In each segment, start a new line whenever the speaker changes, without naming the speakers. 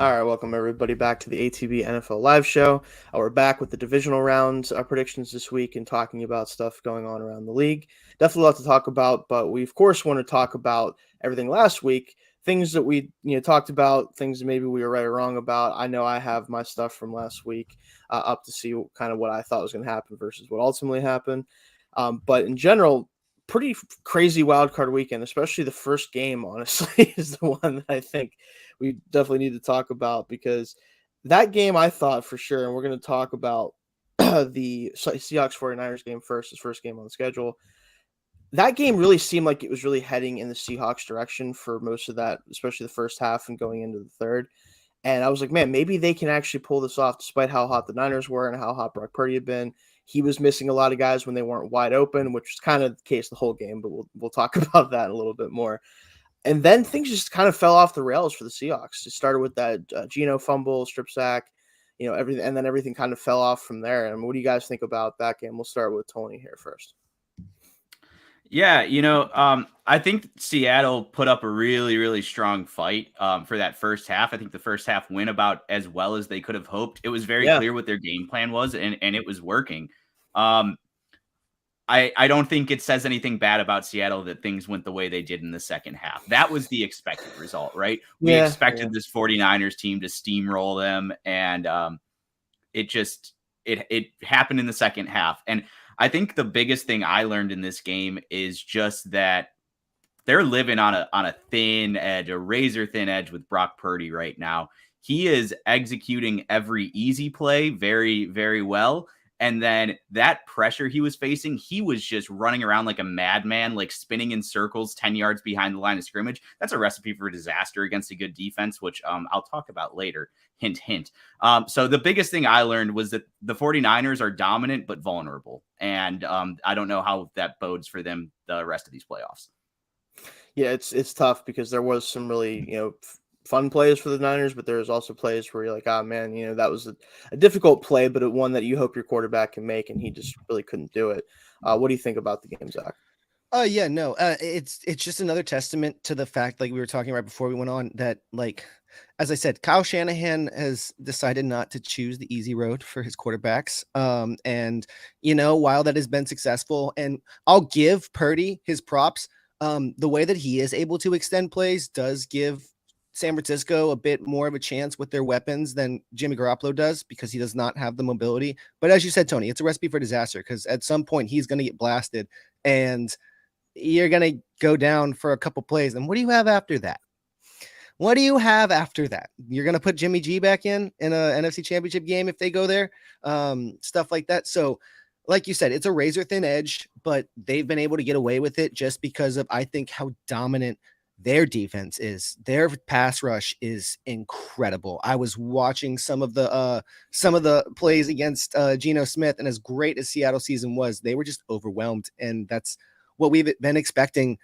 All right, welcome everybody back to the ATB NFL live show. We're back with the divisional round predictions this week and talking about stuff going on around the league. Definitely a lot to talk about, but we of course want to talk about everything last week, things that we talked about, things that maybe we were right or wrong about. I know I have my stuff from last week up to see kind of what I thought was going to happen versus what ultimately happened. But in general, pretty crazy wild card weekend, especially the first game. Honestly, is the one that I think we definitely need to talk about because that game I thought for sure, and we're going to talk about the Seahawks 49ers game first, his first game on the schedule. That game really seemed like it was really heading in the Seahawks direction for most of that, especially the first half and going into the third. And I was like, man, maybe they can actually pull this off despite how hot the Niners were and how hot Brock Purdy had been. He was missing a lot of guys when they weren't wide open, which was kind of the case the whole game, but we'll talk about that a little bit more. And then things just kind of fell off the rails for the Seahawks. It started with that Geno fumble, strip sack, everything, and then everything kind of fell off from there. And what do you guys think about that game? We'll start with Tony here first.
Yeah, I think Seattle put up a really, really strong fight for that first half. I think the first half went about as well as they could have hoped. It was very clear what their game plan was, and it was working. I don't think it says anything bad about Seattle that things went the way they did in the second half. That was the expected result, right? We expected this 49ers team to steamroll them, and it happened in the second half. And I think the biggest thing I learned in this game is just that they're living on a thin edge, a razor thin edge with Brock Purdy right now. He is executing every easy play very, very well. And then that pressure he was facing, he was just running around like a madman, like spinning in circles 10 yards behind the line of scrimmage. That's a recipe for disaster against a good defense, which I'll talk about later. Hint, hint. So the biggest thing I learned was that the 49ers are dominant but vulnerable. And I don't know how that bodes for them the rest of these playoffs.
Yeah, it's tough because there was some really, fun plays for the Niners, but there's also plays where you're like, oh man, that was a difficult play, but one that you hope your quarterback can make, and he just really couldn't do it. What do you think about the game, Zach?
It's just another testament to the fact, like we were talking right before we went on, that as I said, Kyle Shanahan has decided not to choose the easy road for his quarterbacks. And while that has been successful, and I'll give Purdy his props, the way that he is able to extend plays does give San Francisco a bit more of a chance with their weapons than Jimmy Garoppolo does, because he does not have the mobility. But as you said, Tony, it's a recipe for disaster, because at some point he's going to get blasted and you're going to go down for a couple plays. And what do you have after that? What do you have after that? You're going to put Jimmy G back in a NFC Championship game if they go there, stuff like that. So like you said, it's a razor thin edge, but they've been able to get away with it just because of, I think, how dominant their defense is. Their pass rush is incredible. I was watching some of the plays against Geno Smith, and as great as Seattle season was, they were just overwhelmed. And that's what we've been expecting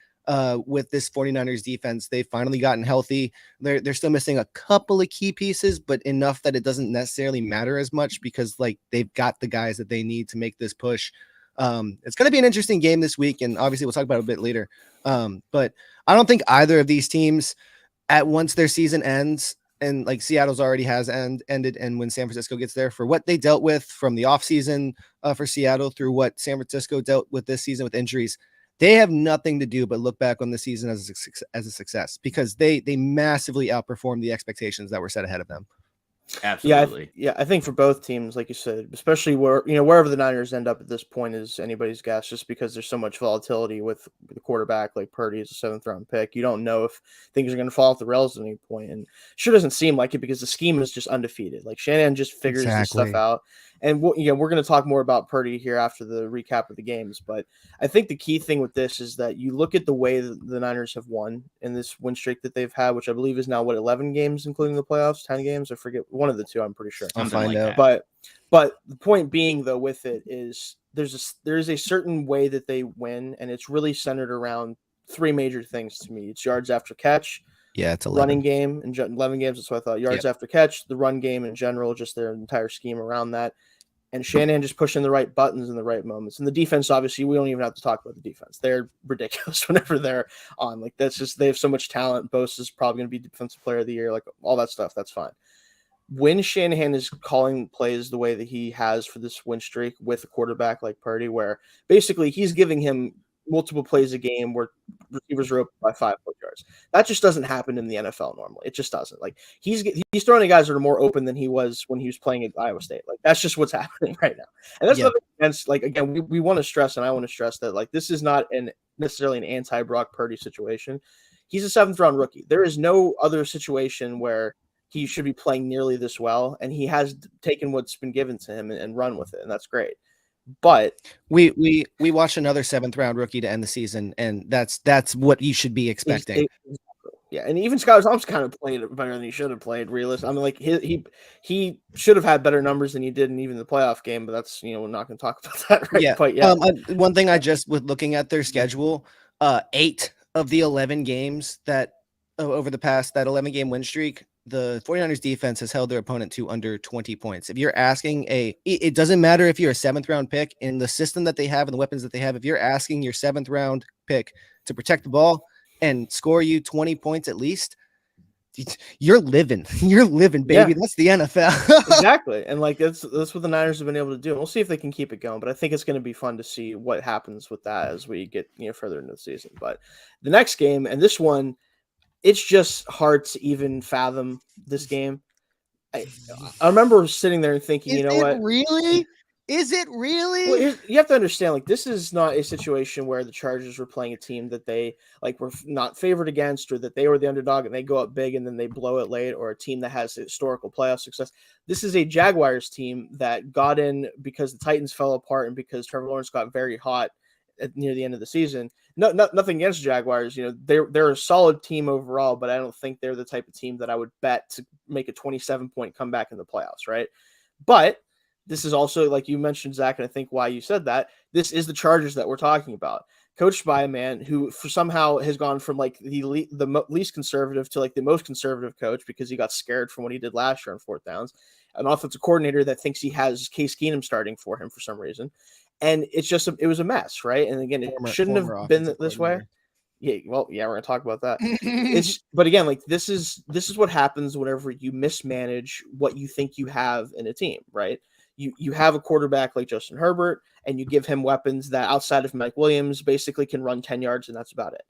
with this 49ers defense. They've finally gotten healthy. They're still missing a couple of key pieces, but enough that it doesn't necessarily matter as much, because they've got the guys that they need to make this push. It's going to be an interesting game this week, and obviously we'll talk about it a bit later. But I don't think either of these teams, at once their season ends, and Seattle's already has ended, and when San Francisco gets there, for what they dealt with from the offseason for Seattle through what San Francisco dealt with this season with injuries, they have nothing to do but look back on the season as a success, because they massively outperformed the expectations that were set ahead of them.
Absolutely.
Yeah, I think for both teams, like you said, especially wherever the Niners end up at this point is anybody's guess, just because there's so much volatility with the quarterback. Like Purdy is a 7th round pick. You don't know if things are going to fall off the rails at any point, and sure doesn't seem like it, because the scheme is just undefeated. Like Shanahan just figures this stuff out. And we're going to talk more about Purdy here after the recap of the games. But I think the key thing with this is that you look at the way that the Niners have won in this win streak that they've had, which I believe is now 11 games, including the playoffs, 10 games. I forget, one of the two, I'm pretty sure.
I'll find out.
But the point being, though, with it is there's a certain way that they win, and it's really centered around 3 major things to me. It's yards after catch.
Yeah, it's 11.
Running game in 11 games. That's what I thought. Yards after catch, the run game in general, just their entire scheme around that, and Shanahan just pushing the right buttons in the right moments. And the defense, obviously, we don't even have to talk about the defense. They're ridiculous whenever they're on. Like, that's just, they have so much talent. Bosa is probably going to be defensive player of the year, like all that stuff. That's fine. When Shanahan is calling plays the way that he has for this win streak with a quarterback like Purdy, where basically he's giving him multiple plays a game where receivers are open by 5 yards. That just doesn't happen in the NFL normally. It just doesn't. Like, he's throwing to guys that are more open than he was when he was playing at Iowa State. Like, that's just what's happening right now. And that's nothing against, like, again, we want to stress, and I want to stress that, like, this is not necessarily an anti-Brock Purdy situation. He's a 7th round rookie. There is no other situation where he should be playing nearly this well, and he has taken what's been given to him and run with it, and that's great. But
we watched another 7th round rookie to end the season, and that's what you should be expecting.
Yeah, and even Skylar Thompson kind of played better than he should have played. Realist, I mean, like he should have had better numbers than he did in even the playoff game. But that's, we're not going to talk about that right quite yet.
One thing I just with looking at their schedule, 8 of the 11 games that over the past that 11-game win streak, the 49ers defense has held their opponent to under 20 points. If you're asking it doesn't matter if you're a 7th round pick in the system that they have and the weapons that they have. If you're asking your 7th round pick to protect the ball and score you 20 points at least, you're living, baby. Yeah. That's the NFL.
Exactly. And like, that's what the Niners have been able to do. We'll see if they can keep it going, but I think it's going to be fun to see what happens with that as we get, further into the season. But the next game, and this one, it's just hard to even fathom this game. I remember sitting there and thinking,
Is it really?
Well, you have to understand, like, this is not a situation where the Chargers were playing a team that they were not favored against, or that they were the underdog and they go up big and then they blow it late, or a team that has historical playoff success. This is a Jaguars team that got in because the Titans fell apart and because Trevor Lawrence got very hot near the end of the season. Nothing against Jaguars. They're a solid team overall, but I don't think they're the type of team that I would bet to make a 27-point comeback in the playoffs, right? But this is also, like you mentioned, Zach, and I think why you said that, this is the Chargers that we're talking about, coached by a man who somehow has gone from like the least conservative to like the most conservative coach because he got scared from what he did last year on 4th downs, an offensive coordinator that thinks he has Case Keenum starting for him for some reason. And it's just, it was a mess, right? And again, it shouldn't have been this way. Yeah, well, yeah, we're gonna talk about that. But again, like, this is what happens whenever you mismanage what you think you have in a team, right? You have a quarterback like Justin Herbert, and you give him weapons that outside of Mike Williams basically can run 10 yards, and that's about it.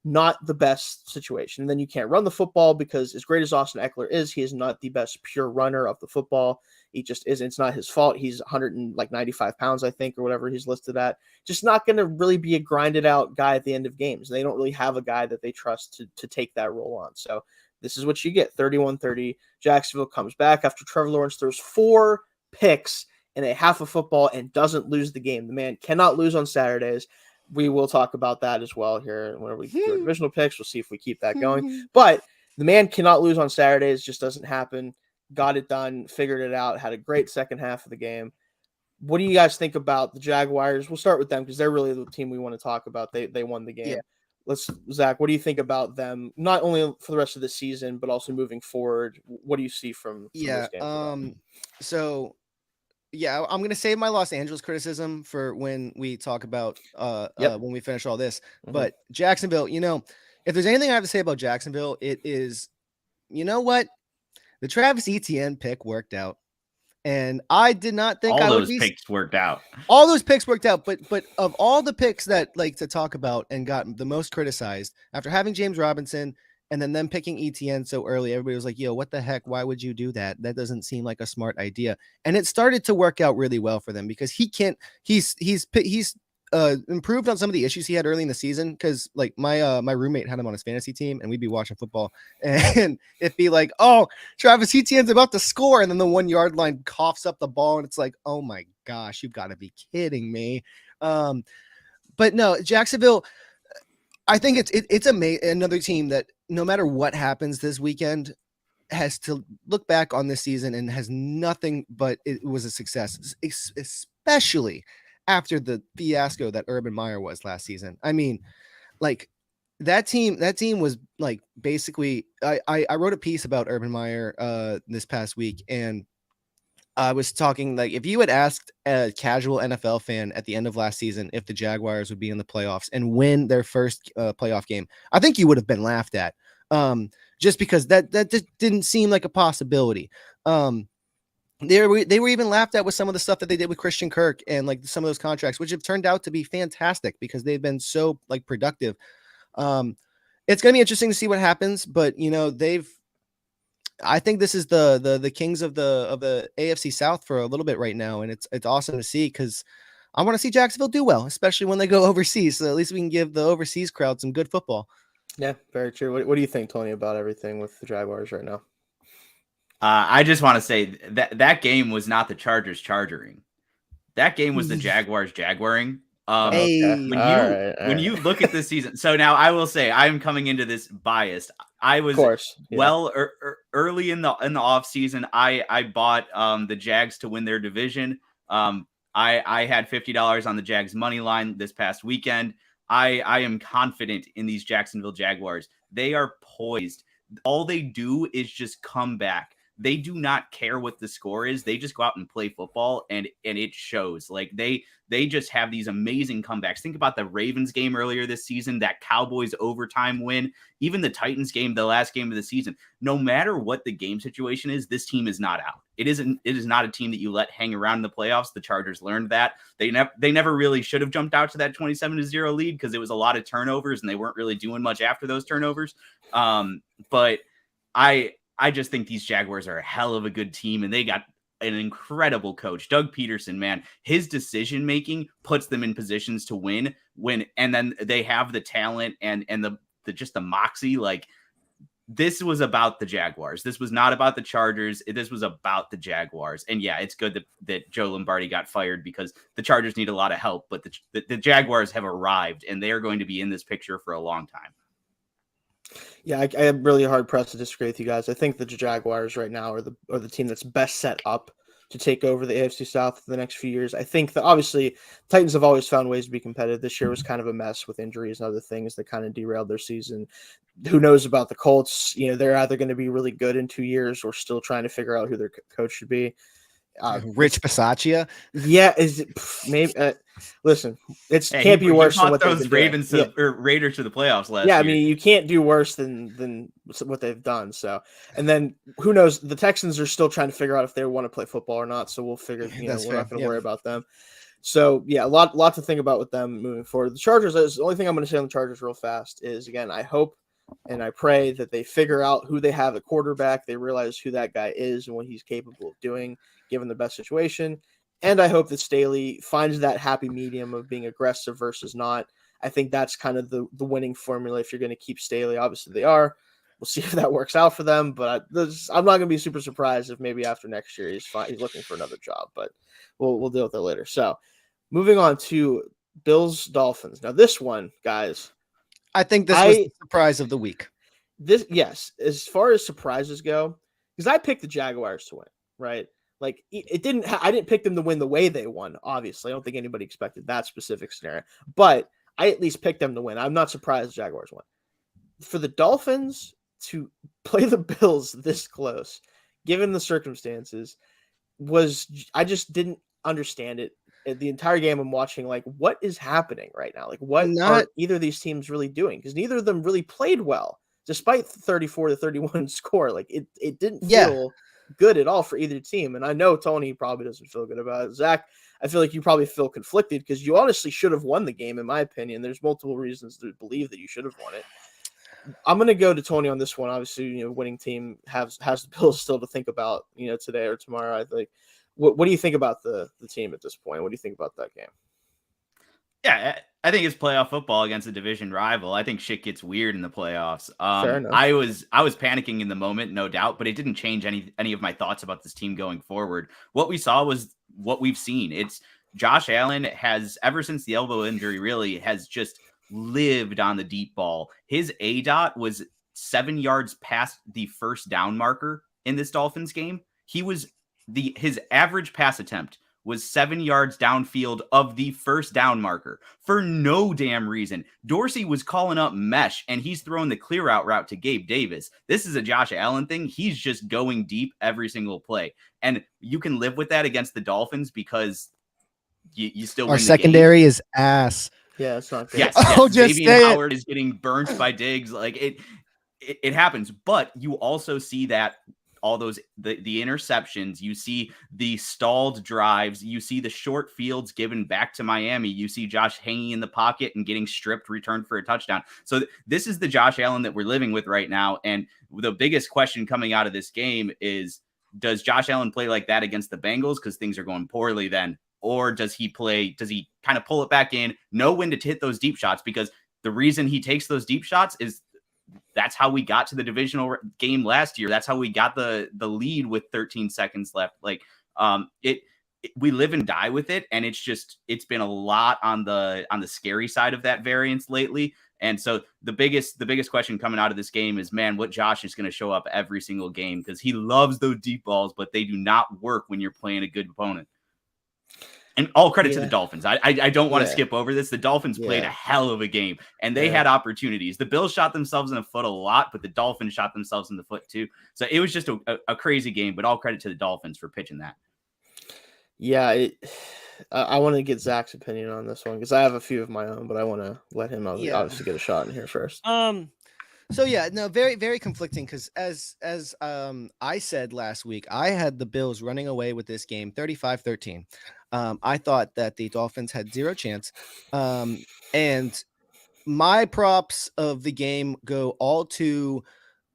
Not the best situation. And then you can't run the football because, as great as Austin Eckler is, he is not the best pure runner of the football. He just isn't. It's not his fault. He's 195 pounds, I think, or whatever he's listed at. Just not going to really be a grinded out guy at the end of games. They don't really have a guy that they trust to take that role on. So this is what you get. 31-30. Jacksonville comes back after Trevor Lawrence throws 4 picks in a half of football and doesn't lose the game. The man cannot lose on Saturdays. We will talk about that as well here whenever we do our divisional picks. We'll see if we keep that going. But the man cannot lose on Saturdays. Just doesn't happen. Got it done. Figured it out. Had a great second half of the game. What do you guys think about the Jaguars? We'll start with them because they're really the team we want to talk about. They won the game. Yeah. Zach, what do you think about them? Not only for the rest of the season, but also moving forward. What do you see from this game?
So yeah, I'm going to save my Los Angeles criticism for when we talk about when we finish all this. Mm-hmm. But Jacksonville, if there's anything I have to say about Jacksonville, it is, what? The Travis Etienne pick worked out. And I did not think
all those picks worked out.
All those picks worked out, but of all the picks that like to talk about and got the most criticized after having James Robinson and then them picking ETN so early, everybody was like, yo, what the heck? Why would you do that? That doesn't seem like a smart idea. And it started to work out really well for them because he's improved on some of the issues he had early in the season. Cause like my roommate had him on his fantasy team and we'd be watching football and it'd be like, oh, Travis Etienne's about to score. And then the 1 yard line coughs up the ball. And it's like, oh my gosh, you've got to be kidding me. But no, Jacksonville, I think it's another team that no matter what happens this weekend has to look back on this season and has nothing but it was a success, especially after the fiasco that Urban Meyer was last season. I mean, like that team was like basically I wrote a piece about Urban Meyer this past week, and I was talking like if you had asked a casual NFL fan at the end of last season if the Jaguars would be in the playoffs and win their first playoff game, I think you would have been laughed at. Just because that just didn't seem like a possibility. They were even laughed at with some of the stuff that they did with Christian Kirk and like some of those contracts, which have turned out to be fantastic because they've been so like productive. It's going to be interesting to see what happens, but you know, I think this is the kings of the AFC South for a little bit right now, and it's awesome to see because I want to see Jacksonville do well, especially when they go overseas. So at least we can give the overseas crowd some good football.
Yeah, very true. What do you think, Tony, about everything with the Jaguars right now?
I just want to say that game was not the Chargers chargering. That game was the Jaguars jaguaring. When you look at this season, so now I will say I'm coming into this biased. I was early in the off season. I bought the Jags to win their division. I had $50 on the Jags money line this past weekend. I am confident in these Jacksonville Jaguars. They are poised. All they do is just come back. They do not care what the score is. They just go out and play football, and it shows. Like they just have these amazing comebacks. Think about the Ravens game earlier this season, that Cowboys overtime win, even the Titans game, the last game of the season. No matter what the game situation is, this team is not out. It is not a team that you let hang around in the playoffs. The Chargers learned that. They never really should have jumped out to that 27-0 lead because it was a lot of turnovers and they weren't really doing much after those turnovers. But I just think these Jaguars are a hell of a good team, and they got an incredible coach, Doug Peterson. Man, his decision making puts them in positions to win. And then they have the talent and the just the moxie. Like, this was about the Jaguars. This was not about the Chargers. This was about the Jaguars. And yeah, it's good that Joe Lombardi got fired because the Chargers need a lot of help, but the Jaguars have arrived, and they are going to be in this picture for a long time.
Yeah, I am really hard pressed to disagree with you guys. I think the Jaguars right now are the team that's best set up to take over the AFC South for the next few years. I think that obviously Titans have always found ways to be competitive. This year was kind of a mess with injuries and other things that kind of derailed their season. Who knows about the Colts? You know, they're either going to be really good in 2 years or still trying to figure out who their coach should be.
Rich Bisaccia.
Yeah, is it maybe? Listen, can't be worse than what
those Ravens or Raiders to the playoffs last year.
Yeah, I mean, you can't do worse than what they've done. So, and then who knows? The Texans are still trying to figure out if they want to play football or not. So we'll figure. We're not going to worry about them. So yeah, a lot to think about with them moving forward. The Chargers. The only thing I'm going to say on the Chargers real fast is, again, I hope and I pray that they figure out who they have at quarterback. They realize who that guy is and what he's capable of doing, given the best situation. And I hope that Staley finds that happy medium of being aggressive versus not. I think that's kind of the winning formula if you're going to keep Staley. Obviously, they are. We'll see if that works out for them. But I'm not going to be super surprised if maybe after next year he's looking for another job. But we'll deal with that later. So moving on to Bills Dolphins. Now this one, guys,
I think this was the surprise of the week.
Yes, as far as surprises go, because I picked the Jaguars to win, right? Like I didn't pick them to win the way they won. Obviously, I don't think anybody expected that specific scenario, but I at least picked them to win. I'm not surprised the Jaguars won. For the Dolphins to play the Bills this close, given the circumstances, I just didn't understand it. The entire game I'm watching, like, what is happening right now? Like, what are either of these teams really doing? Because neither of them really played well, despite the 34-31 score. Like, it didn't feel good at all for either team. And I know Tony probably doesn't feel good about it. Zach, I feel like you probably feel conflicted because you honestly should have won the game, in my opinion. There's multiple reasons to believe that you should have won it. I'm going to go to Tony on this one. Obviously, winning team has the Bills still to think about, today or tomorrow. I think. What do you think about the team at this point? What do you think about that game?
Yeah, I think it's playoff football against a division rival. I think shit gets weird in the playoffs.
Fair enough.
I was panicking in the moment, no doubt, but it didn't change any of my thoughts about this team going forward. What we saw was what we've seen. It's Josh Allen has, ever since the elbow injury, really has just lived on the deep ball. His ADOT was 7 yards past the first down marker in this Dolphins game. His average pass attempt was 7 yards downfield of the first down marker for no damn reason. Dorsey was calling up mesh, and he's throwing the clear out route to Gabe Davis. This is a Josh Allen thing. He's just going deep every single play. And you can live with that against the Dolphins because you still
Our
win the
secondary
game.
is ass.
Yeah, it's not good.
Yes,
Oh, just
Xavier
say it.
Howard is getting burnt by Diggs. Like it happens. But you also see that all those the interceptions, you see the stalled drives, you see the short fields given back to Miami, you see Josh hanging in the pocket and getting stripped, returned for a touchdown. So this is the Josh Allen that we're living with right now. And the biggest question coming out of this game is, does Josh Allen play like that against the Bengals because things are going poorly then? Or does he kind of pull it back in, know when to hit those deep shots? Because the reason he takes those deep shots is that's how we got to the divisional game last year. That's how we got the lead with 13 seconds left. Like we live and die with it. And it's been a lot on the scary side of that variance lately. And so the biggest question coming out of this game is, man, what Josh is going to show up every single game, because he loves those deep balls, but they do not work when you're playing a good opponent. And all credit to the Dolphins. I don't want to skip over this. The Dolphins played a hell of a game, and they had opportunities. The Bills shot themselves in the foot a lot, but the Dolphins shot themselves in the foot too. So it was just a crazy game, but all credit to the Dolphins for pitching that.
Yeah, I want to get Zach's opinion on this one because I have a few of my own, but I want to let him obviously get a shot in here first.
So yeah, no, very, very conflicting because as I said last week, I had the Bills running away with this game 35-13. I thought that the Dolphins had zero chance. And my props of the game go all to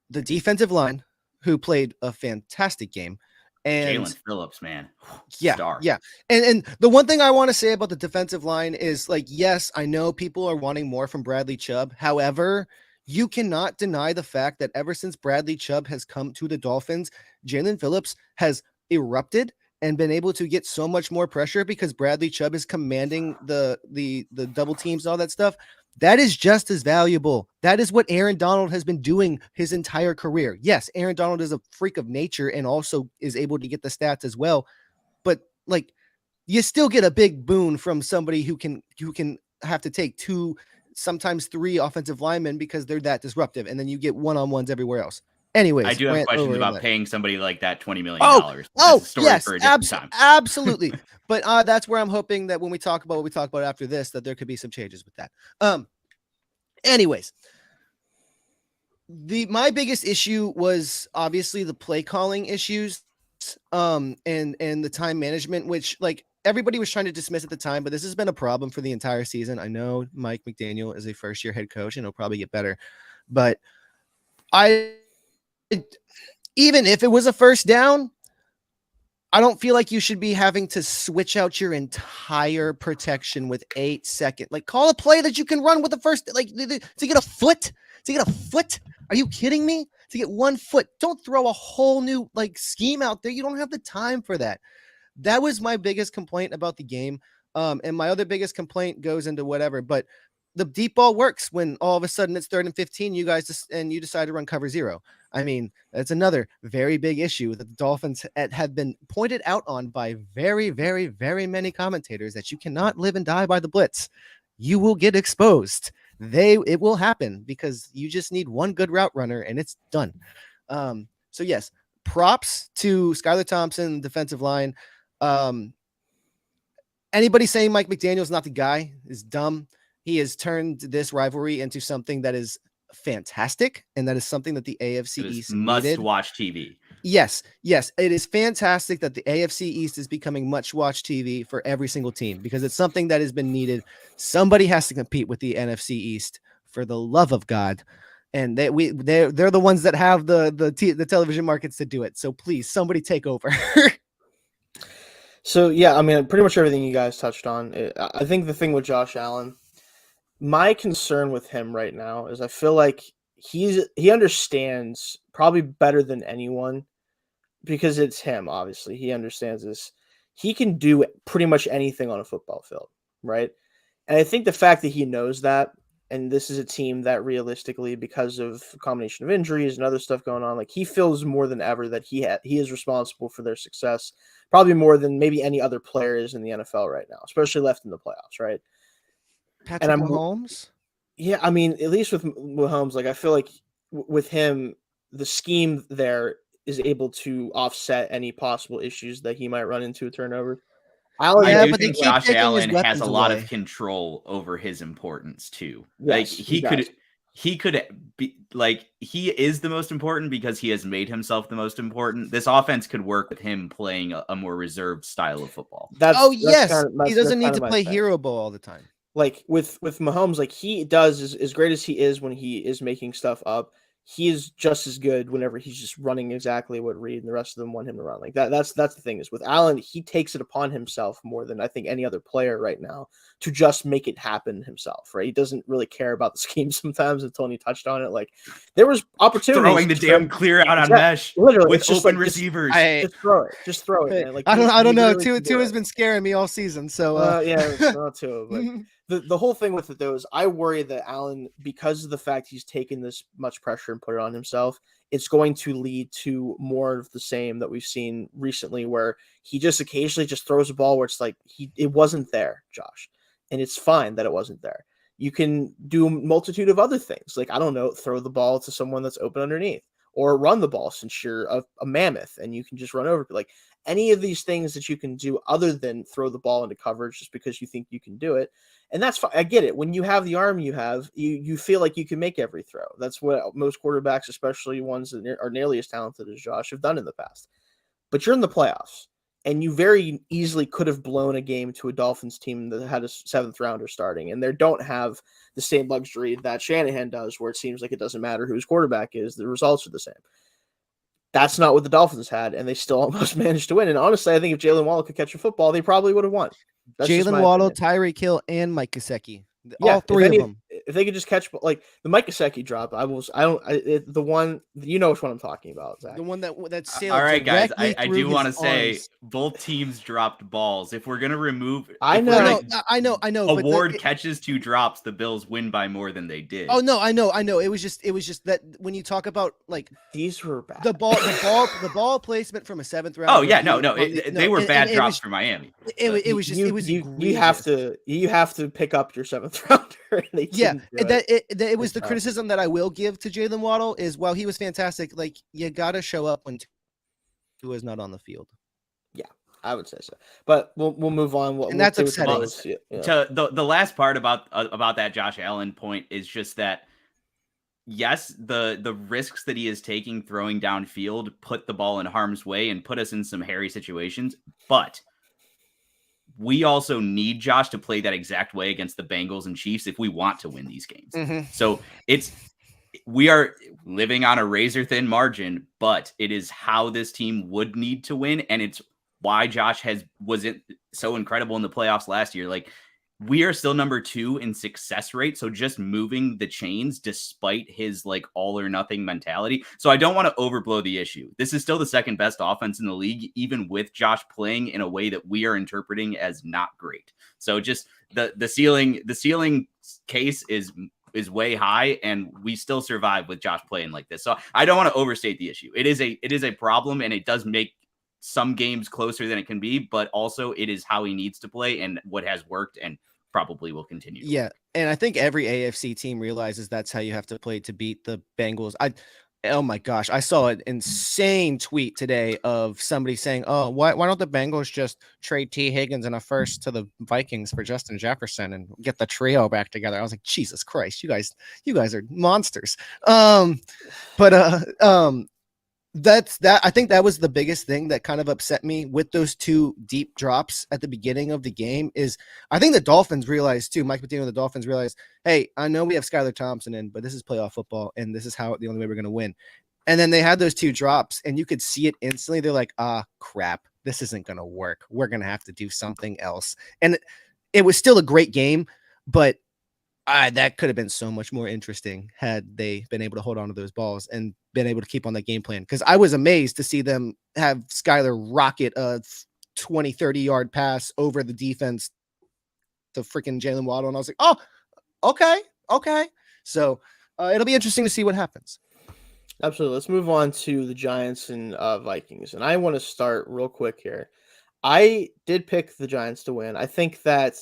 the defensive line, who played a fantastic game. And
Jalen Phillips, man.
Star. Yeah. And the one thing I want to say about the defensive line is, like, yes, I know people are wanting more from Bradley Chubb. However, you cannot deny the fact that ever since Bradley Chubb has come to the Dolphins, Jalen Phillips has erupted and been able to get so much more pressure because Bradley Chubb is commanding the double teams and all that stuff. That is just as valuable. That is what Aaron Donald has been doing his entire career. Yes, Aaron Donald is a freak of nature and also is able to get the stats as well. But like, you still get a big boon from somebody who can have to take 2, sometimes 3 offensive linemen because they're that disruptive. And then you get one-on-ones everywhere else. Anyways,
I do have questions about paying somebody like that $20 million.
Yes, absolutely. But that's where I'm hoping that when we talk about what we talk about after this, that there could be some changes with that. Anyways, my biggest issue was obviously the play calling issues, and the time management, which, like, everybody was trying to dismiss at the time, but this has been a problem for the entire season. I know Mike McDaniel is a first-year head coach and he'll probably get better, but even if it was a first down, I don't feel like you should be having to switch out your entire protection with 8 seconds. Like, call a play that you can run with the first, like, to get a foot. Are you kidding me? To get 1 foot. Don't throw a whole new, like, scheme out there. You don't have the time for that. That was my biggest complaint about the game. And my other biggest complaint goes into whatever, but the deep ball works when all of a sudden it's 3rd and 15, you decide to run cover 0. I mean, that's another very big issue that the Dolphins have been pointed out on by very, very, very many commentators, that you cannot live and die by the blitz. You will get exposed. It will happen because you just need one good route runner and it's done. So yes, props to Skylar Thompson, defensive line. Anybody saying Mike McDaniel's not the guy is dumb. He has turned this rivalry into something that is fantastic, and that is something that the AFC East
must watch TV.
Yes, it is fantastic that the AFC East is becoming must-watch TV for every single team because it's something that has been needed. Somebody has to compete with the NFC East, for the love of God, and they're the ones that have the television markets to do it. So please, somebody take over.
So yeah, I mean, pretty much everything you guys touched on. I think the thing with Josh Allen, my concern with him right now is I feel like he understands probably better than anyone, because it's him. Obviously, he understands this. He can do pretty much anything on a football field, right? And I think the fact that he knows that And this is a team that realistically, because of a combination of injuries and other stuff going on, like he feels more than ever that he is responsible for their success, probably more than maybe any other player is in the NFL right now, especially left in the playoffs, right?
Patrick Mahomes?
Yeah, I mean, at least with Mahomes, like I feel like with him, the scheme there is able to offset any possible issues that he might run into a turnover.
I do
but they
think
keep
Josh
taking his
Allen has
weapons
a lot of
away.
control over his importance too.
Yes,
he could be like, he is the most important because he has made himself the most important. This offense could work with him playing a more reserved style of football.
Yes, he doesn't need to play hero ball all the time.
Like with Mahomes, like he does as great as he is when he is making stuff up, he is just as good whenever he's just running exactly what Reed and the rest of them want him to run. Like that's the thing is with Allen, he takes it upon himself more than I think any other player right now to just make it happen himself, right? He doesn't really care about the scheme sometimes, and Tony touched on it. Like there was opportunities
throwing the damn clear out on mesh literally with open receivers.
Just throw it, man. Like
I don't know. Tua has been scaring me all season. So
yeah, not Tua, but the whole thing with it though is I worry that Allen, because of the fact he's taken this much pressure and put it on himself, it's going to lead to more of the same that we've seen recently, where he just occasionally just throws a ball where it's like it wasn't there, Josh, and it's fine that it wasn't there. You can do a multitude of other things, like I don't know, throw the ball to someone that's open underneath, or run the ball since you're a mammoth and you can just run over. Like any of these things that you can do other than throw the ball into coverage just because you think you can do it. And that's fine. I get it. When you have the arm you have, you feel like you can make every throw. That's what most quarterbacks, especially ones that are nearly as talented as Josh, have done in the past. But you're in the playoffs, and you very easily could have blown a game to a Dolphins team that had a 7th rounder starting, and they don't have the same luxury that Shanahan does, where it seems like it doesn't matter who his quarterback is, the results are the same. That's not what the Dolphins had, and they still almost managed to win. And honestly, I think if Jalen Waddle could catch a football, they probably would have won.
Jalen Waddle, Tyreek Hill, and Mike Gesicki.
Yeah,
all three of them.
If they could just catch, like the Mike Gesicki drop, the one, you know which one I'm talking about, Zach.
The one that sailed.
All right, guys, I do want to say both teams dropped balls. If we're gonna remove,
I know.
Award catches 2 drops, the Bills win by more than they did.
Oh no, I know. It was just that when you talk about like
these were bad.
The ball placement from a 7th round.
Oh yeah, they were bad drops for Miami.
It was
you have to pick up your 7th rounder.
It was the criticism that I will give to Jalen Waddle is, while he was fantastic, like you got to show up when Tua is not on the field.
Yeah, I would say so. But we'll move on.
And that's upsetting.
To the last part about that Josh Allen point is just that, yes, the risks that he is taking throwing downfield put the ball in harm's way and put us in some hairy situations, but we also need Josh to play that exact way against the Bengals and Chiefs if we want to win these games.
Mm-hmm.
So we are living on a razor thin margin, but it is how this team would need to win. And it's why Josh wasn't so incredible in the playoffs last year. Like, we are still number 2 in success rate. So just moving the chains despite his like all or nothing mentality. So I don't want to overblow the issue. This is still the 2nd best offense in the league, even with Josh playing in a way that we are interpreting as not great. So just the ceiling case is way high, and we still survive with Josh playing like this. So I don't want to overstate the issue. It is a problem, and it does make some games closer than it can be, but also it is how he needs to play and what has worked and probably will continue.
Yeah. And I think every AFC team realizes that's how you have to play to beat the Bengals. Oh my gosh. I saw an insane tweet today of somebody saying, oh, why don't the Bengals just trade T. Higgins and a first to the Vikings for Justin Jefferson and get the trio back together? I was like, Jesus Christ, you guys are monsters. That's that. I think that was the biggest thing that kind of upset me with those 2 deep drops at the beginning of the game. Is I think the Dolphins realized too. Mike Patino, the Dolphins realized, hey, I know we have Skylar Thompson in, but this is playoff football, and this is the only way we're going to win. And then they had those 2 drops, and you could see it instantly. They're like, crap, this isn't going to work. We're going to have to do something else. And it was still a great game, but that could have been so much more interesting had they been able to hold on to those balls and been able to keep on that game plan. Because I was amazed to see them have Skylar rocket a 20, 30-yard pass over the defense to freaking Jalen Waddle. And I was like, oh, okay. okay. So it'll be interesting to see what happens.
Absolutely. Let's move on to the Giants and Vikings. And I want to start real quick here. I did pick the Giants to win. I think that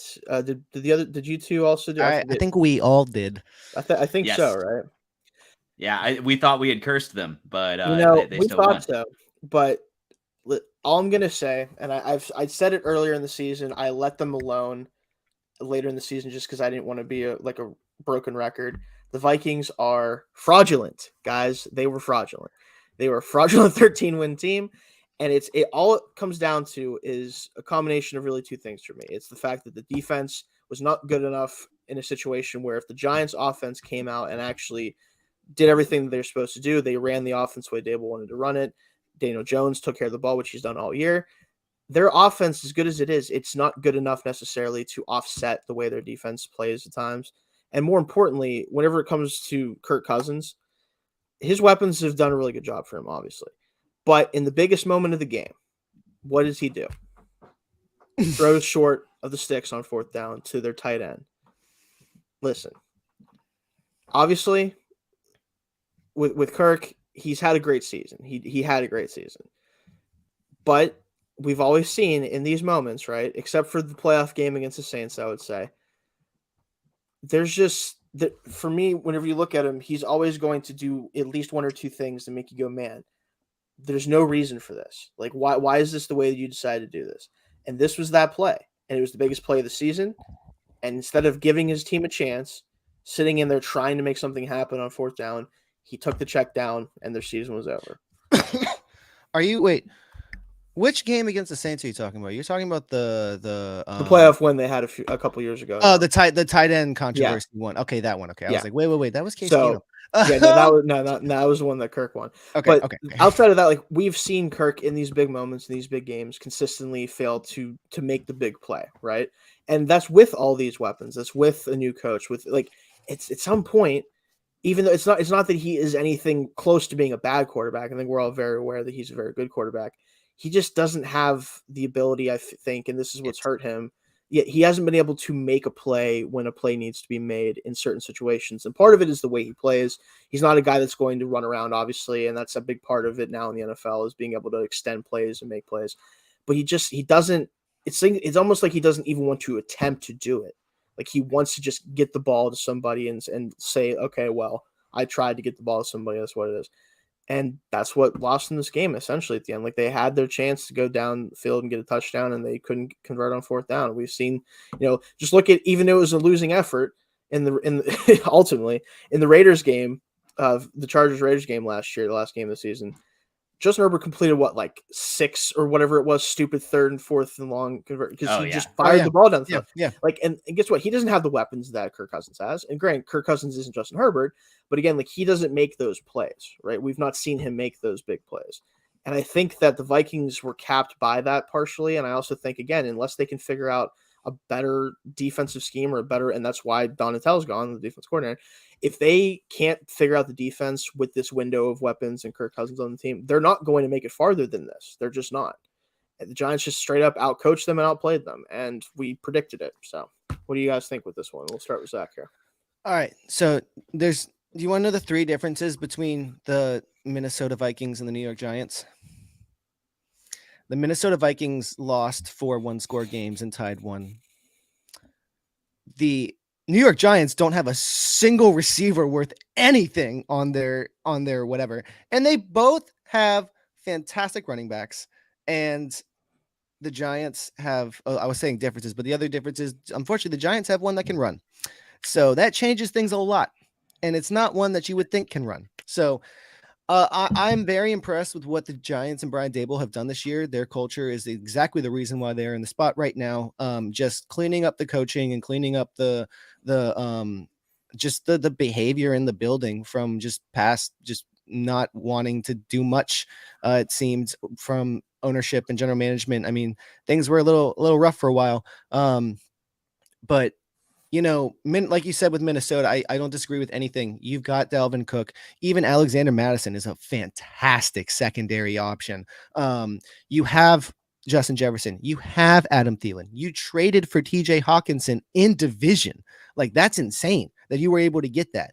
did you two also do?
I think we all did.
I think
Yes.
so, right?
Yeah, we thought we had cursed them, but they
we
still
thought
won.
so. But all I'm gonna say, and I said it earlier in the season, I let them alone later in the season just because I didn't want to be a broken record. The Vikings are fraudulent, guys. They were fraudulent. They were a fraudulent 13-win team. And it all it comes down to is a combination of really two things for me. It's the fact that the defense was not good enough in a situation where if the Giants offense came out and actually did everything that they're supposed to do, they ran the offense the way Dable wanted to run it. Daniel Jones took care of the ball, which he's done all year. Their offense, as good as it is, it's not good enough necessarily to offset the way their defense plays at times. And more importantly, whenever it comes to Kirk Cousins, his weapons have done a really good job for him, obviously. But in the biggest moment of the game, what does he do? Throws short of the sticks on 4th down to their tight end. Listen, obviously, with Kirk, he's had a great season. He had a great season. But we've always seen in these moments, right, except for the playoff game against the Saints, I would say, there's just for me, whenever you look at him, he's always going to do at least one or two things to make you go, man, there's no reason for this. Like, why is this the way that you decided to do this? And this was that play. And it was the biggest play of the season. And instead of giving his team a chance, sitting in there trying to make something happen on 4th down, he took the check down and their season was over.
Which game against the Saints are you talking about? You're talking about the
playoff win they had a couple years ago.
Oh, the tight end controversy one. Okay, that one. Okay, I was like, wait, that was Case Keenum.
That was the one that Kirk won.
Okay,
but outside of that, like we've seen Kirk in these big moments, in these big games, consistently fail to make the big play, right? And that's with all these weapons. That's with a new coach. With like, it's at some point, even though it's not that he is anything close to being a bad quarterback. I think we're all very aware that he's a very good quarterback. He just doesn't have the ability, I think, and this is what's hurt him. Yet he hasn't been able to make a play when a play needs to be made in certain situations. And part of it is the way he plays. He's not a guy that's going to run around, obviously, and that's a big part of it now in the NFL is being able to extend plays and make plays. But he doesn't. It's almost like he doesn't even want to attempt to do it. Like he wants to just get the ball to somebody and say, okay, well, I tried to get the ball to somebody. That's what it is. And that's what lost in this game, essentially, at the end. Like, they had their chance to go down the field and get a touchdown, and they couldn't convert on 4th down. We've seen, just look at, even though it was a losing effort ultimately, in the Raiders game, the Chargers-Raiders game last year, the last game of the season, Justin Herbert completed, 6 or whatever it was, stupid 3rd and 4th and long convert, because he just fired the ball down the field.
Yeah.
Like, and guess what? He doesn't have the weapons that Kirk Cousins has. And granted, Kirk Cousins isn't Justin Herbert, but again, like, he doesn't make those plays, right? We've not seen him make those big plays. And I think that the Vikings were capped by that partially. And I also think, again, unless they can figure out a better defensive scheme and that's why Donatello's gone, the defense coordinator. If they can't figure out the defense with this window of weapons and Kirk Cousins on the team, they're not going to make it farther than this. They're just not. And the Giants just straight up outcoached them and outplayed them, and we predicted it. So what do you guys think with this one? We'll start with Zach here.
All right. So do you want to know the 3 differences between the Minnesota Vikings and the New York Giants? The Minnesota Vikings lost 4 one-score games and tied 1. The New York Giants don't have a single receiver worth anything on their whatever. And they both have fantastic running backs. And the Giants have, I was saying differences, but the other difference is, unfortunately, the Giants have one that can run. So that changes things a lot. And it's not one that you would think can run. So I'm very impressed with what the Giants and Brian Dable have done this year. Their culture is exactly the reason why they're in the spot right now. Just cleaning up the coaching and cleaning up the behavior in the building from just not wanting to do much. It seemed from ownership and general management. I mean, things were a little rough for a while. But like you said with Minnesota, I don't disagree with anything. You've got Dalvin Cook. Even Alexander Madison is a fantastic secondary option. You have Justin Jefferson. You have Adam Thielen. You traded for TJ Hawkinson in division. Like, that's insane. that you were able to get that.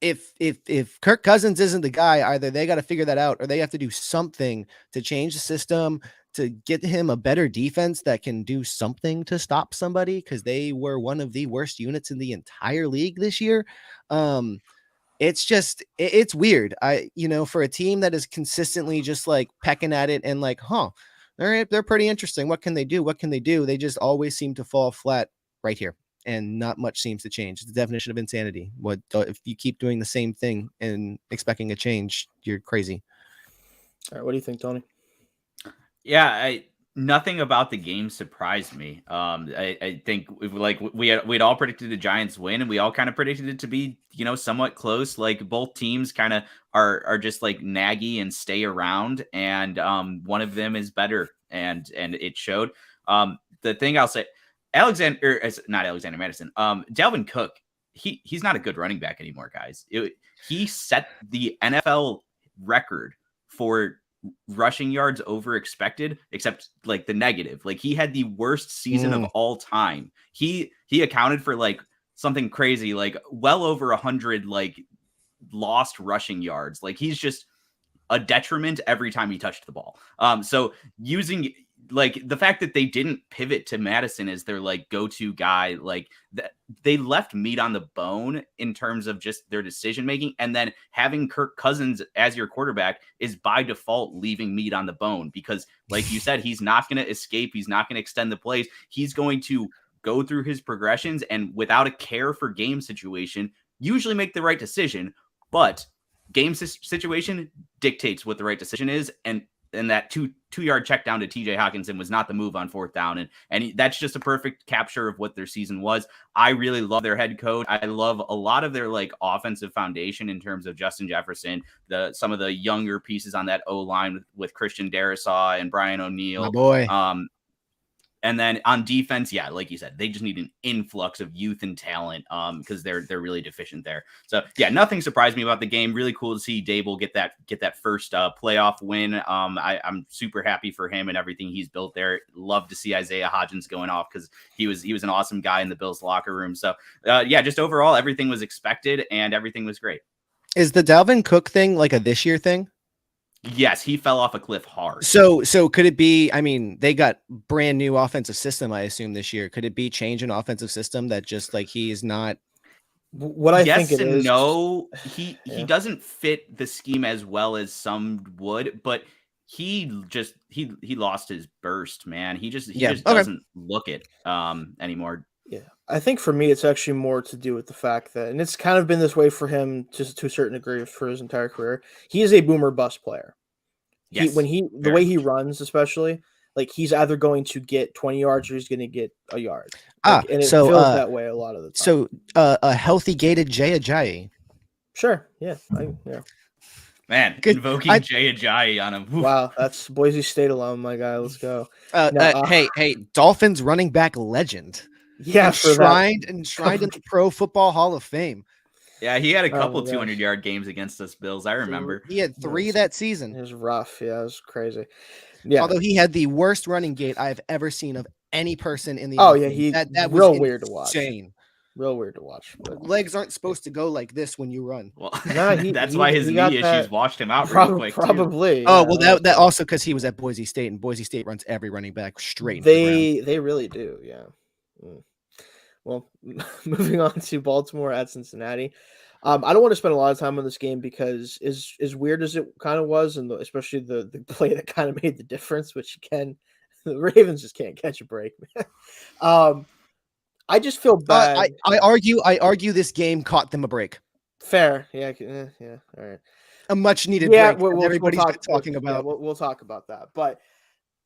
If Kirk Cousins isn't the guy, either they got to figure that out or they have to do something to change the system to get him a better defense that can do something to stop somebody, because they were one of the worst units in the entire league this year. It's just it's weird. For a team that is consistently just like pecking at it and like, they're pretty interesting. What can they do? What can they do? They just always seem to fall flat right here. And not much seems to change. It's the definition of insanity. If you keep doing the same thing and expecting a change, you're crazy.
All right, what do you think, Tony?
Yeah, nothing about the game surprised me. I think we'd all predicted the Giants win, and we all kind of predicted it to be, somewhat close. Like both teams kind of are just like naggy and stay around, and one of them is better, and it showed. The thing I'll say, not Alexander Madison, Dalvin Cook, he's not a good running back anymore, guys. He set the NFL record for rushing yards over expected, except like the negative. Like he had the worst season of all time. He accounted for like something crazy, like well over 100 like lost rushing yards. Like he's just a detriment every time he touched the ball. So using like the fact that they didn't pivot to Madison as their like go-to guy, like that they left meat on the bone in terms of just their decision making, and then having Kirk Cousins as your quarterback is by default leaving meat on the bone, because like you said, he's not going to escape, he's not going to extend the plays, he's going to go through his progressions and without a care for game situation usually make the right decision, but game situation dictates what the right decision is, and that two-yard check down to TJ Hawkinson was not the move on fourth down. And that's just a perfect capture of what their season was. I really love their head coach. I love a lot of their like offensive foundation in terms of Justin Jefferson, some of the younger pieces on that O-line with Christian Darrisaw and Brian O'Neill.
My boy.
And then on defense, yeah, like you said, they just need an influx of youth and talent because they're really deficient there. So yeah, nothing surprised me about the game. Really cool to see Dable get that first playoff win. I'm super happy for him and everything he's built there. Love to see Isaiah Hodgins going off because he was an awesome guy in the Bills locker room. So yeah, just overall everything was expected and everything was great.
Is the Dalvin Cook thing like a this year thing?
Yes, he fell off a cliff hard.
So could it be, I mean, they got brand new offensive system, I assume, this year. Could it be change an offensive system that just like he is not?
What I think it is.
No, he doesn't fit the scheme as well as some would, but he lost his burst, man. He just doesn't look it anymore.
Yeah, I think for me, it's actually more to do with the fact that, and it's kind of been this way for him just to a certain degree for his entire career. He is a boomer bust player.
Yes,
the way he runs, especially, like he's either going to get 20 yards or he's going to get a yard. And it feels that way a lot of the time.
So a healthy gated Jay Ajayi.
Sure. Yeah.
Man, invoking Jay Ajayi on him.
Wow, that's Boise State alum, my guy. Let's go.
Hey, Dolphins running back legend.
Yeah,
enshrined in the Pro Football Hall of Fame.
Yeah, he had a couple 200-yard games against us Bills. I remember.
He had 3 that season.
It was rough. Yeah, it was crazy. Yeah.
Although he had the worst running gait I've ever seen of any person in the
NFL.
That was
real weird to watch.
Insane.
Real weird to watch.
But legs aren't supposed to go like this when you run.
Well, that's why his knee issues washed him out real quick.
Probably.
Too.
Oh, well, that also because he was at Boise State, and Boise State runs every running back straight.
They really do. Yeah. Well, moving on to Baltimore at Cincinnati. I don't want to spend a lot of time on this game because as weird as it kind of was, and especially the play that kind of made the difference, which again, the Ravens just can't catch a break, man. I just feel bad.
I argue this game caught them a break.
Fair. Yeah. All right.
A much needed break.
Everybody's
been talking about.
Yeah, we'll talk about that. But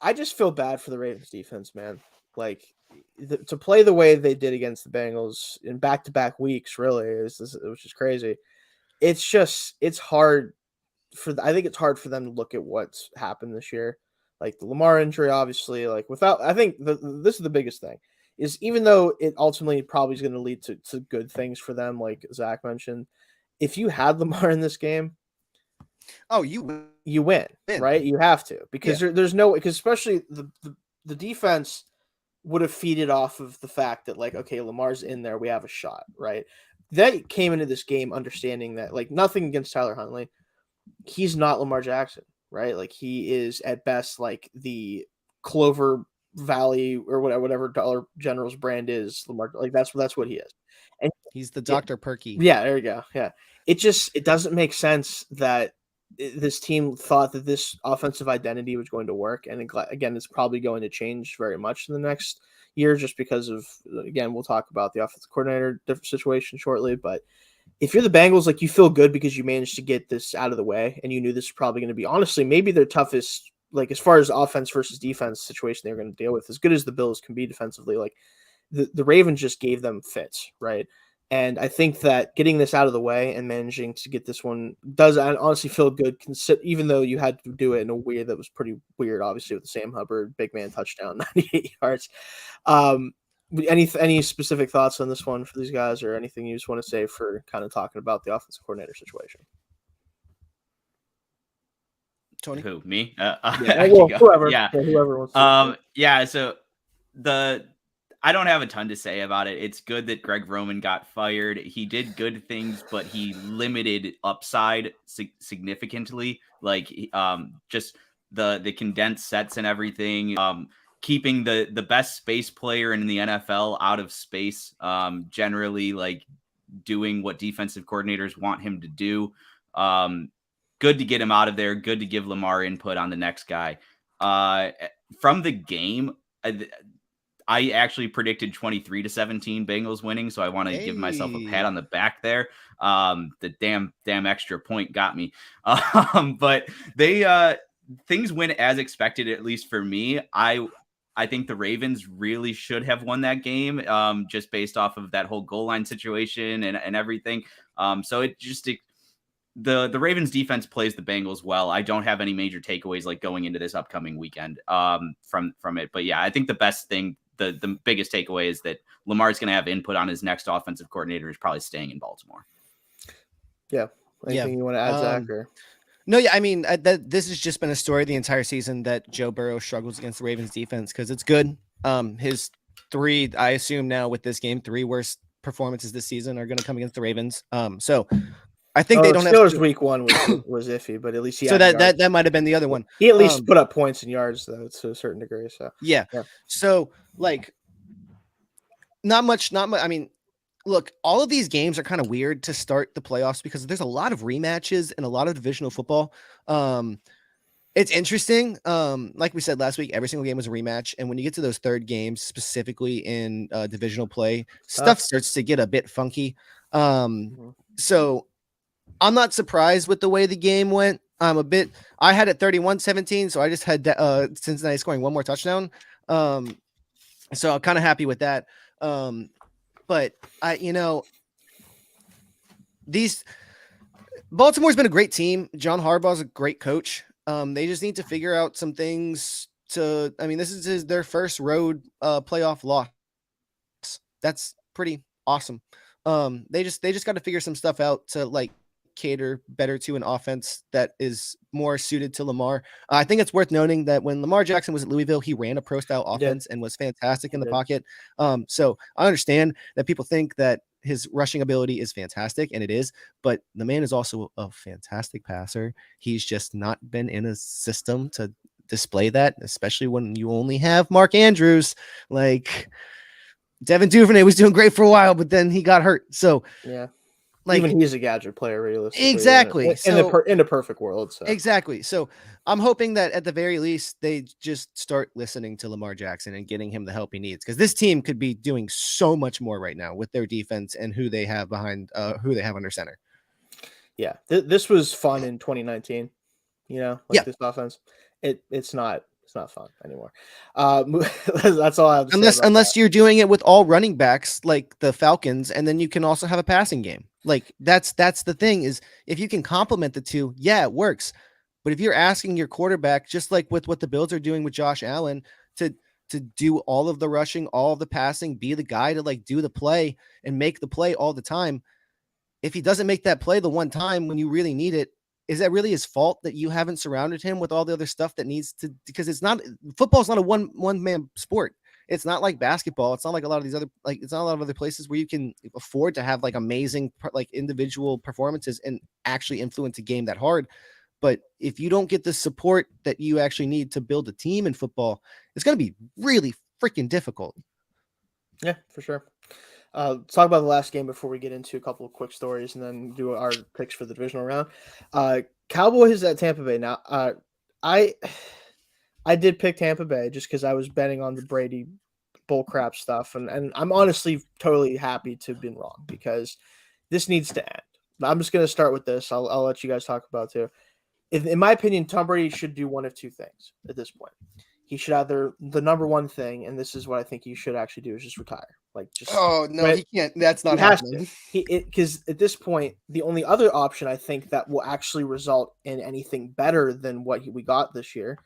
I just feel bad for the Ravens defense, man. Like to play the way they did against the Bengals in back-to-back weeks, really, which is crazy. It's hard I think it's hard for them to look at what's happened this year. Like the Lamar injury, obviously, like I think this is the biggest thing is even though it ultimately probably is going to lead to good things for them, like Zach mentioned, if you had Lamar in this game, you win, right? You have to, because there's no, because especially the defense would have feeded off of the fact that, like, okay, Lamar's in there, we have a shot, right? They came into this game understanding that, like, nothing against Tyler Huntley, he's not Lamar Jackson, right? Like, he is at best like the Clover Valley or whatever Dollar General's brand is. Lamar, like that's what he is, and
he's the Dr. Perky.
Yeah, there you go. Yeah, it doesn't make sense that this team thought that this offensive identity was going to work, and again, it's probably going to change very much in the next year, just because of, again, we'll talk about the offensive coordinator situation shortly, but if you're the Bengals, like, you feel good because you managed to get this out of the way, and you knew this was probably going to be, honestly, maybe their toughest, like, as far as offense versus defense situation they're going to deal with, as good as the Bills can be defensively, like, the Ravens just gave them fits, right? And I think that getting this out of the way and managing to get this one does honestly feel good, even though you had to do it in a way that was pretty weird, obviously, with the Sam Hubbard big man touchdown, 98 yards. Any specific thoughts on this one for these guys, or anything you just want to say for kind of talking about the offensive coordinator situation?
Tony?
Who, me?
Whoever. Yeah, whoever wants to.
Yeah, so I don't have a ton to say about it. It's good that Greg Roman got fired. He did good things, but he limited upside significantly. Like, just the condensed sets and everything. Keeping the best space player in the NFL out of space. Generally, like, doing what defensive coordinators want him to do. Good to get him out of there. Good to give Lamar input on the next guy. From the game, I actually predicted 23-17 Bengals winning, so I want to give myself a pat on the back there. The damn extra point got me. But things went as expected, at least for me. I think the Ravens really should have won that game, just based off of that whole goal line situation and everything. So the Ravens defense plays the Bengals well. I don't have any major takeaways like going into this upcoming weekend from it. But yeah, I think the best thing, the biggest takeaway is that Lamar's going to have input on his next offensive coordinator, is probably staying in Baltimore.
Yeah. Anything you want to add, Zach? Or?
No, yeah, I mean, this has just been a story the entire season that Joe Burrow struggles against the Ravens defense, because it's good. His three, I assume now with this game, 3 worst performances this season are going to come against the Ravens. So I think they don't have
Steelers week 1 was iffy, but at least he
so that might have been the other one.
He at least put up points and yards, though, to a certain degree. So
yeah. So, like, not much. I mean, look, all of these games are kind of weird to start the playoffs because there's a lot of rematches and a lot of divisional football. It's interesting. Like we said last week, every single game was a rematch. And when you get to those third games, specifically in divisional play, stuff starts to get a bit funky. So I'm not surprised with the way the game went. I had it 31-17, so I just had Cincinnati scoring 1 more touchdown. So I'm kind of happy with that. But Baltimore's been a great team. John Harbaugh's a great coach. They just need to figure out some things this is their first road playoff loss. That's pretty awesome. They just got to figure some stuff out to, like, cater better to an offense that is more suited to Lamar. I think it's worth noting that when Lamar Jackson was at Louisville, he ran a pro style offense and was fantastic in the pocket. So I understand that people think that his rushing ability is fantastic, and it is, but the man is also a fantastic passer. He's just not been in a system to display that, especially when you only have Mark Andrews. Like, Devin Duvernay was doing great for a while, but then he got hurt. So
yeah. Like, even he's a gadget player, realistically.
Exactly.
In a perfect world. So.
Exactly. So I'm hoping that at the very least they just start listening to Lamar Jackson and getting him the help he needs, because this team could be doing so much more right now with their defense and who they have behind, who they have under center.
Yeah, this was fun in 2019. This offense. It's not fun anymore. That's all I have to say.
Unless you're doing it with all running backs like the Falcons, and then you can also have a passing game. Like, that's the thing, is if you can complement the two, yeah, it works. But if you're asking your quarterback, just like with what the Bills are doing with Josh Allen, to do all of the rushing, all of the passing, be the guy to, like, do the play and make the play all the time, if he doesn't make that play the one time when you really need it, is that really his fault that you haven't surrounded him with all the other stuff that needs to, because football's not a one man sport. It's not like basketball. It's not like a lot of these other, like, it's not a lot of other places where you can afford to have like amazing, like individual performances and actually influence a game that hard. But if you don't get the support that you actually need to build a team in football, it's going to be really freaking difficult.
Yeah, for sure. Let's talk about the last game before we get into a couple of quick stories and then do our picks for the divisional round. Cowboys at Tampa Bay. Now, I did pick Tampa Bay just because I was betting on the Brady bullcrap stuff, and I'm honestly totally happy to have been wrong because this needs to end. I'm just going to start with this. I'll let you guys talk about it too. In my opinion, Tom Brady should do one of two things at this point. He should either, the number one thing, and this is what I think he should actually do, is just retire. Like, just
he can't. That's not happening.
Because at this point, the only other option I think that will actually result in anything better than what we got this year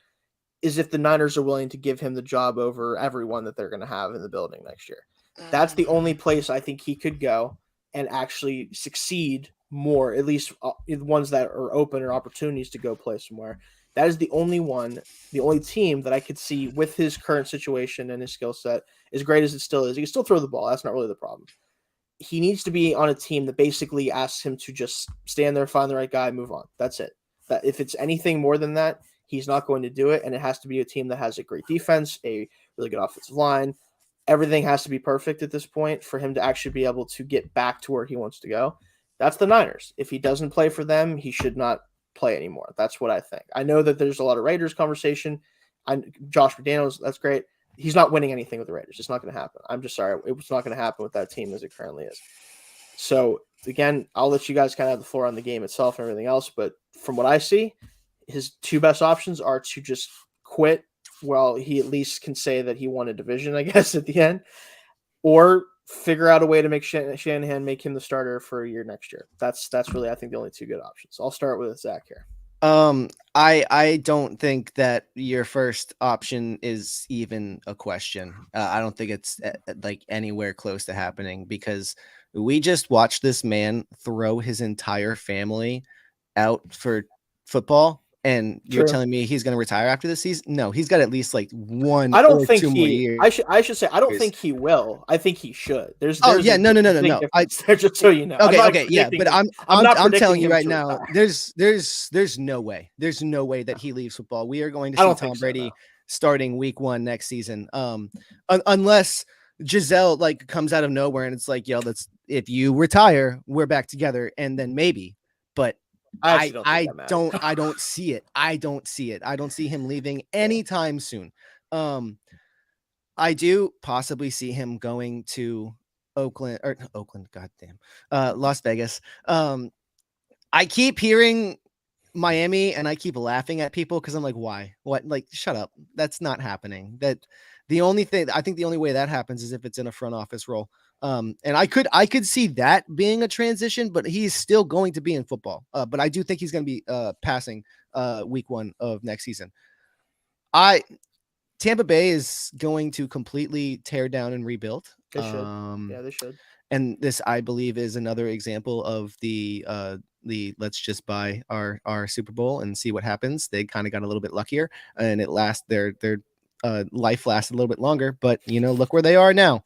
is if the Niners are willing to give him the job over everyone that they're going to have in the building next year. That's the only place I think he could go and actually succeed more, at least the ones that are open or opportunities to go play somewhere. That is the only team that I could see with his current situation and his skill set, as great as it still is. He can still throw the ball. That's not really the problem. He needs to be on a team that basically asks him to just stand there, find the right guy, move on. That's it. That if it's anything more than that, he's not going to do it. And it has to be a team that has a great defense, a really good offensive line. Everything has to be perfect at this point for him to actually be able to get back to where he wants to go. That's the Niners. If he doesn't play for them, he should not play anymore. That's what I think. I know that there's a lot of Raiders conversation. Josh McDaniels, that's great. He's not winning anything with the Raiders. It's not going to happen. I'm just sorry. It's not going to happen with that team as it currently is. So, again, I'll let you guys kind of have the floor on the game itself and everything else. But from what I see, his two best options are to just quit while he at least can say that he won a division, I guess, at the end, or figure out a way to make Shanahan make him the starter for a year next year. That's really, I think, the only two good options. I'll start with Zach here.
I don't think that your first option is even a question. I don't think it's like anywhere close to happening because we just watched this man throw his entire family out for football. And you're telling me he's going to retire after this season? No, he's got at least like one.
I don't think
two more years.
I should say I don't think he will. I think he should.
No. Just so you know. Okay, yeah, but I'm telling you right now, there's no way. There's no way that he leaves football. We are going to see Tom Brady starting week 1 next season. Unless Giselle like comes out of nowhere and it's like, yo, if you retire, we're back together, and then maybe. But I don't see it. I don't see him leaving anytime soon. I do possibly see him going to Las Vegas. I keep hearing Miami and I keep laughing at people because I'm like, why? What? Like, shut up. That's not happening. I think the only way that happens is if it's in a front office role. And I could see that being a transition, but he's still going to be in football. But I do think he's going to be passing week 1 of next season. Tampa Bay is going to completely tear down and rebuild.
They should. Yeah, they should.
And this, I believe, is another example of the let's just buy our Super Bowl and see what happens. They kind of got a little bit luckier, and their life lasted a little bit longer. But look where they are now.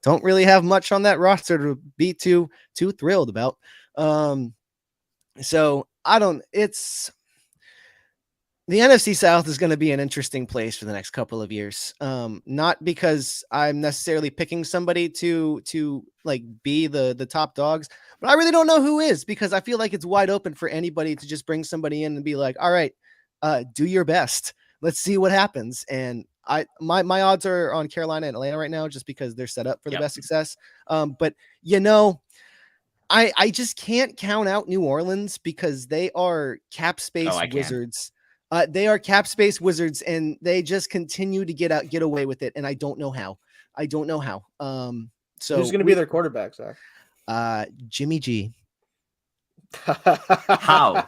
Don't really have much on that roster to be too thrilled about. So the NFC South is going to be an interesting place for the next couple of years. Not because I'm necessarily picking somebody to like be the top dogs, but I really don't know who is, because I feel like it's wide open for anybody to just bring somebody in and be like, all right, do your best. Let's see what happens. And my odds are on Carolina and Atlanta right now, just because they're set up for the best success. But I just can't count out New Orleans because they are cap space wizards. They are cap space wizards, and they just continue to get away with it. And I don't know how. So
who's going to be their quarterback, Zach?
Jimmy G.
How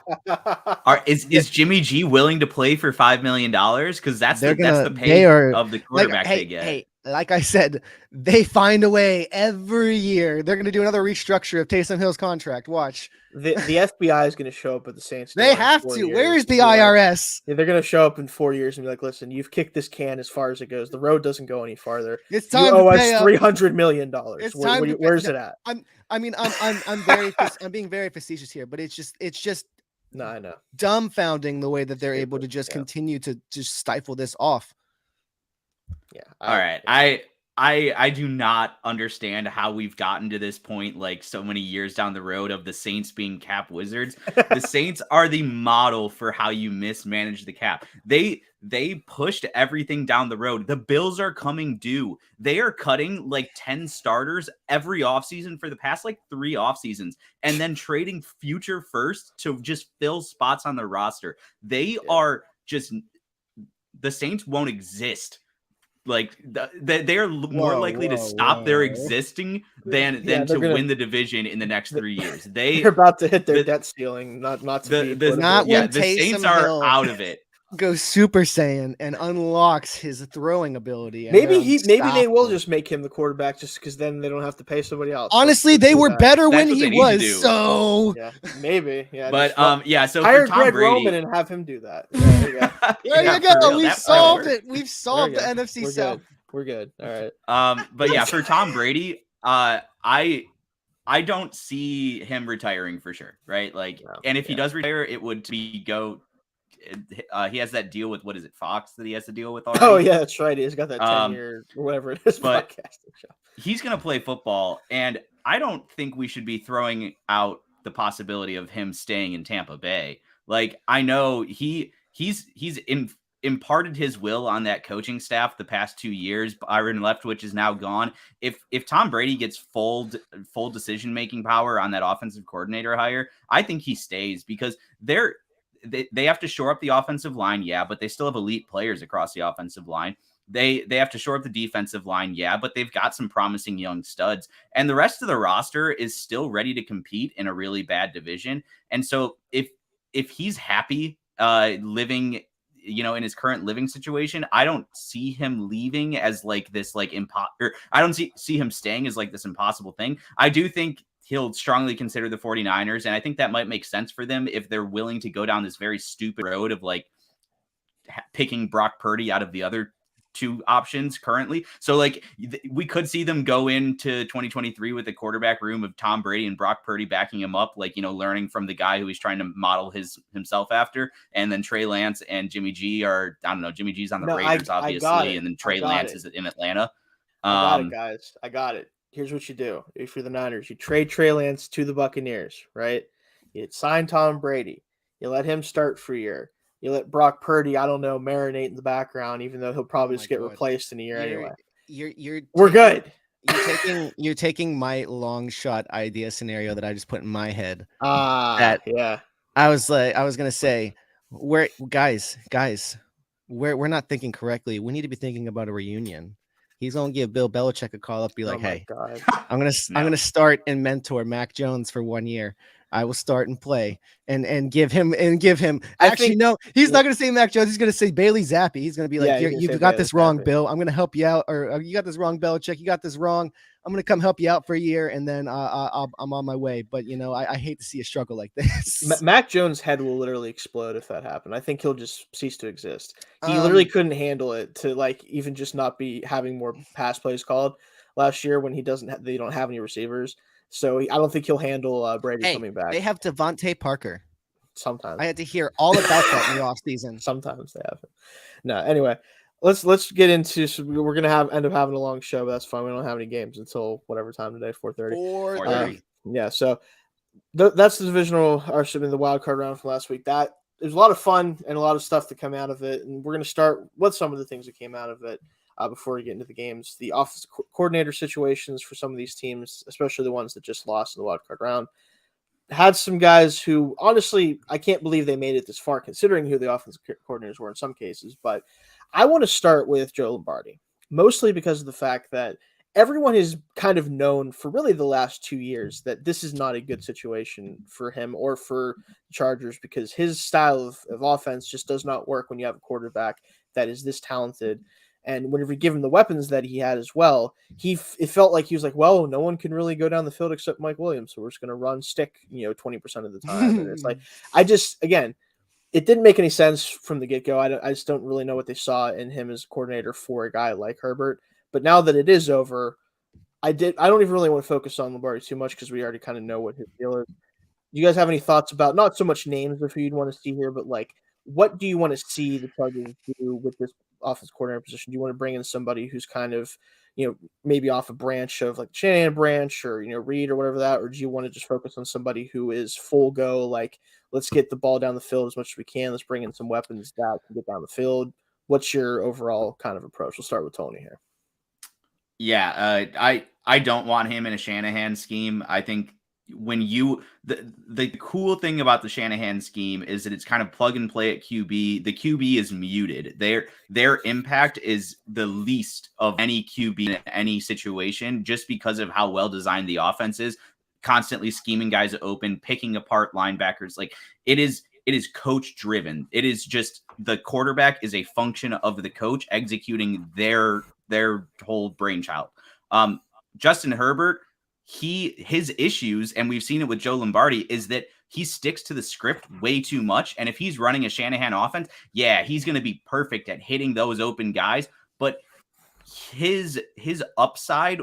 is Jimmy G willing to play for $5 million? Because that's the pay of the quarterback they get.
Hey, like I said, they find a way every year. They're going to do another restructure of Taysom Hill's contract. Watch.
The FBI is going to show up at the Saints.
They
door in
have
4
to.
years
Where is
and
the
be like-
IRS?
Yeah, they're going to show up in 4 years and be like, "Listen, you've kicked this can as far as it goes. The road doesn't go any farther.
It's
You
time
owe
to
us
pay up.
$300 million.
It's time to pay-
Where's it at?"
I'm being very facetious here, but it's just
No, I know.
dumbfounding the way that they're able to
Stupid,
just
yeah.
continue to just stifle this off.
Yeah.
All right. I do not understand how we've gotten to this point, like so many years down the road, of the Saints being cap wizards. The Saints are the model for how you mismanage the cap. They pushed everything down the road. The Bills are coming due. They are cutting like 10 starters every offseason for the past like 3 offseasons, and then trading future first to just fill spots on the roster. They are just, the Saints won't exist. Like they are more likely to stop their existing than to win the division in the next 3 years.
They're about to hit their debt ceiling. Not to be
not when
the Saints
Taysom
are
Hill
out of it.
Goes Super Saiyan and unlocks his throwing ability. And
maybe they will
unstoppable.
just make him the quarterback just because then they don't have to pay somebody else.
Honestly, they were better when
That's what
he
they need to
was.
do.
So
yeah, maybe
But so
hire
for Tom
Greg
Brady,
Roman and have him do that. There you go.
there
Yeah,
you go.
for real,
We've
that
solved
works.
it. We've solved the
There you go.
NFC
We're
South.
good. We're good. All right.
But yeah, for Tom Brady, I don't see him retiring for sure, right? Like,
No,
and if he does retire, it would be he has that deal with, what is it, Fox, that he has to deal with already?
Oh yeah, that's right. He's got that 10-year or whatever it is
but
podcasting show.
He's gonna play football, and I don't think we should be throwing out the possibility of him staying in Tampa Bay. Like, I know he's imparted his will on that coaching staff the past 2 years. Byron Leftwich is now gone. If Tom Brady gets full decision-making power on that offensive coordinator hire, I think he stays, because they have to shore up the offensive line, yeah, but they still have elite players across the offensive line. They have to shore up the defensive line, yeah, but they've got some promising young studs. And the rest of the roster is still ready to compete in a really bad division. And so if he's happy living, in his current living situation, I don't see him leaving as like this, like, I don't see him staying as like this impossible thing. I do think he'll strongly consider the 49ers, and I think that might make sense for them if they're willing to go down this very stupid road of like picking Brock Purdy out of the other 2 options currently. So like we could see them go into 2023 with a quarterback room of Tom Brady and Brock Purdy backing him up, like, learning from the guy who he's trying to model himself after. And then Trey Lance and Jimmy G are, I don't know, Jimmy G's on the Raiders, obviously, and then Trey Lance is in Atlanta.
I got it, guys. I got it. Here's what you do. If you're the Niners, you trade Trey Lance to the Buccaneers, right? You sign Tom Brady. You let him start for a year. You let Brock Purdy, I don't know, marinate in the background, even though he'll probably just get replaced in a year anyway. We're good.
You're taking my long shot idea scenario that I just put in my head.
Yeah.
I was gonna say, we're not thinking correctly. We need to be thinking about a reunion. He's gonna give Bill Belichick a call up, be like, "Hey, I'm gonna start and mentor Mac Jones for 1 year. I will start and play and give him. Actually, no, he's not gonna say Mac Jones. He's gonna say Bailey Zappi. He's gonna be like, you got this wrong, Bill. I'm gonna help you out, or you got this wrong, Belichick. You got this wrong. I'm gonna come help you out for a year, and then I'm on my way. But I hate to see a struggle like this.
Mac Jones' head will literally explode if that happened. I think he'll just cease to exist. He literally couldn't handle it to like even just not be having more pass plays called last year when they don't have any receivers. So I don't think he'll handle Brady coming back.
They have Devontae Parker.
Sometimes
I had to hear all about that in the offseason.
Sometimes they have it. No, anyway. Let's get into. So we're gonna end up having a long show, but that's fine. We don't have any games until whatever time today, 4:30.
4:30.
Yeah, so that's the divisional, or the wild card round from last week. That there's a lot of fun and a lot of stuff to come out of it, and we're gonna start with some of the things that came out of it before we get into the games. The offensive coordinator situations for some of these teams, especially the ones that just lost in the wild card round, had some guys who, honestly, I can't believe they made it this far, considering who the offensive coordinators were in some cases. But I want to start with Joe Lombardi, mostly because of the fact that everyone is kind of known for really the last 2 years that this is not a good situation for him or for the Chargers, because his style of offense just does not work when you have a quarterback that is this talented. And whenever you give him the weapons that he had as well, it felt like he was like, well, no one can really go down the field except Mike Williams, so we're just going to run stick, 20% of the time. And it's like, again, it didn't make any sense from the get-go. I just don't really know what they saw in him as a coordinator for a guy like Herbert. But now that it is over, I don't even really want to focus on Lombardi too much because we already kind of know what his deal is. Do you guys have any thoughts about not so much names of who you'd want to see here, but like what do you want to see the Chargers do with this offense coordinator position? Do you want to bring in somebody who's kind of, maybe off a branch of like Shanahan branch or, Reed or whatever that, or do you want to just focus on somebody who is full go, like let's get the ball down the field as much as we can. Let's bring in some weapons that can get down the field. What's your overall kind of approach? We'll start with Tony here.
Yeah, I don't want him in a Shanahan scheme. I think when the cool thing about the Shanahan scheme is that it's kind of plug and play at QB. The QB is muted. Their impact is the least of any QB in any situation just because of how well designed the offense is, constantly scheming guys open, picking apart linebackers. Like it is coach driven. It is just the quarterback is a function of the coach executing their whole brainchild. Justin Herbert, his issues, and we've seen it with Joe Lombardi, is that he sticks to the script way too much. And if he's running a Shanahan offense, yeah, he's going to be perfect at hitting those open guys, but his upside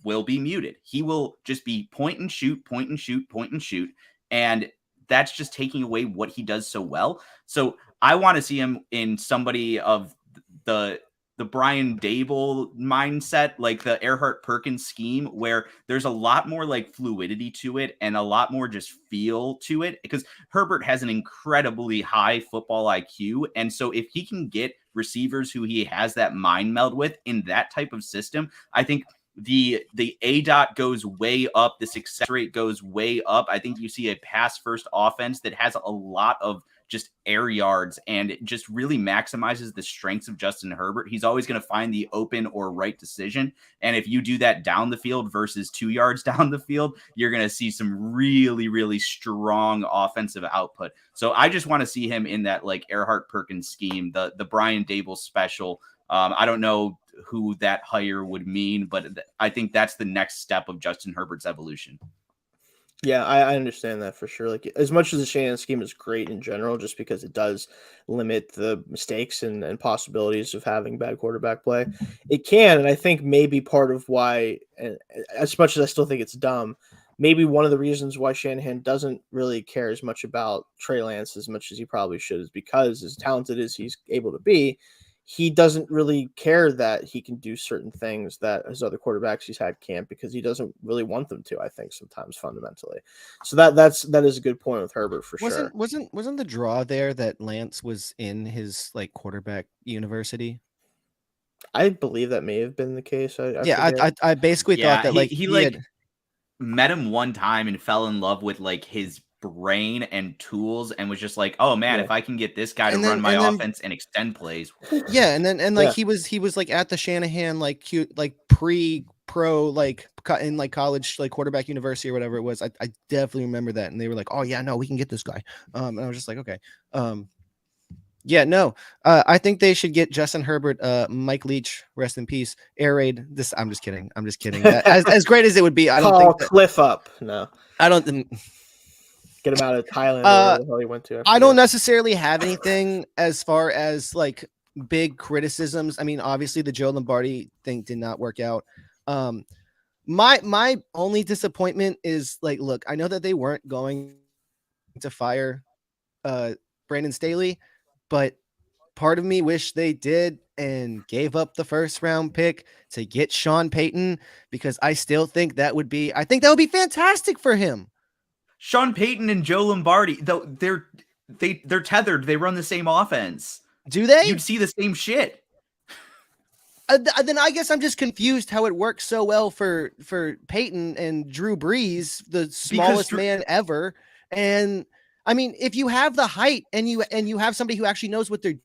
will be muted. He will just be point and shoot, point and shoot, point and shoot. And that's just taking away what he does so well. So I want to see him in somebody of the Brian Dable mindset, like the Earhart Perkins scheme, where there's a lot more like fluidity to it and a lot more just feel to it, because Herbert has an incredibly high football IQ. And so if he can get receivers who he has that mind meld with in that type of system, I think the ADOT goes way up. The success rate goes way up. I think you see a pass first offense that has a lot of just air yards and just really maximizes the strengths of Justin Herbert. He's always going to find the open or right decision. And if you do that down the field versus 2 yards down the field, you're going to see some really, really strong offensive output. So I just want to see him in that like Earhart Perkins scheme, the Brian Dable special. I don't know who that hire would mean, but I think that's the next step of Justin Herbert's evolution.
Yeah, I understand that for sure. Like as much as the Shanahan scheme is great in general, just because it does limit the mistakes and possibilities of having bad quarterback play, it can. And I think maybe part of why, and as much as I still think it's dumb, maybe one of the reasons why Shanahan doesn't really care as much about Trey Lance as much as he probably should is because as talented as he's able to be, he doesn't really care that he can do certain things that his other quarterbacks he's had can't, because he doesn't really want them to, I think, sometimes fundamentally. So that is a good point with Herbert for sure.
Wasn't the draw there that Lance was in his like quarterback university?
I believe that may have been the case.
I basically thought that like
he had met him one time and fell in love with like his brain and tools and was just like, oh man, if I can get this guy to run my offense and extend plays.
Yeah, he was like at the Shanahan like pre-pro like in like college like quarterback university or whatever it was. I definitely remember that, and they were like, oh yeah, no, we can get this guy. And I was just like, okay. Yeah, no. I think they should get Justin Herbert, Mike Leach, rest in peace, air raid. This I'm just kidding. As great as it would be, I don't think
Cliff up. No.
I don't
get him out of Thailand or where the hell he went to.
I don't necessarily have anything as far as like big criticisms. I mean, obviously the Joe Lombardi thing did not work out. My only disappointment is like, look, I know that they weren't going to fire Brandon Staley, but part of me wish they did and gave up the first round pick to get Sean Payton, because I still think that would be fantastic for him.
Sean Payton and Joe Lombardi, though they're tethered. They run the same offense.
Do they?
You'd see the same shit.
Then I guess I'm just confused how it works so well for Payton and Drew Brees, the smallest man ever. And I mean, if you have the height and you have somebody who actually knows what they're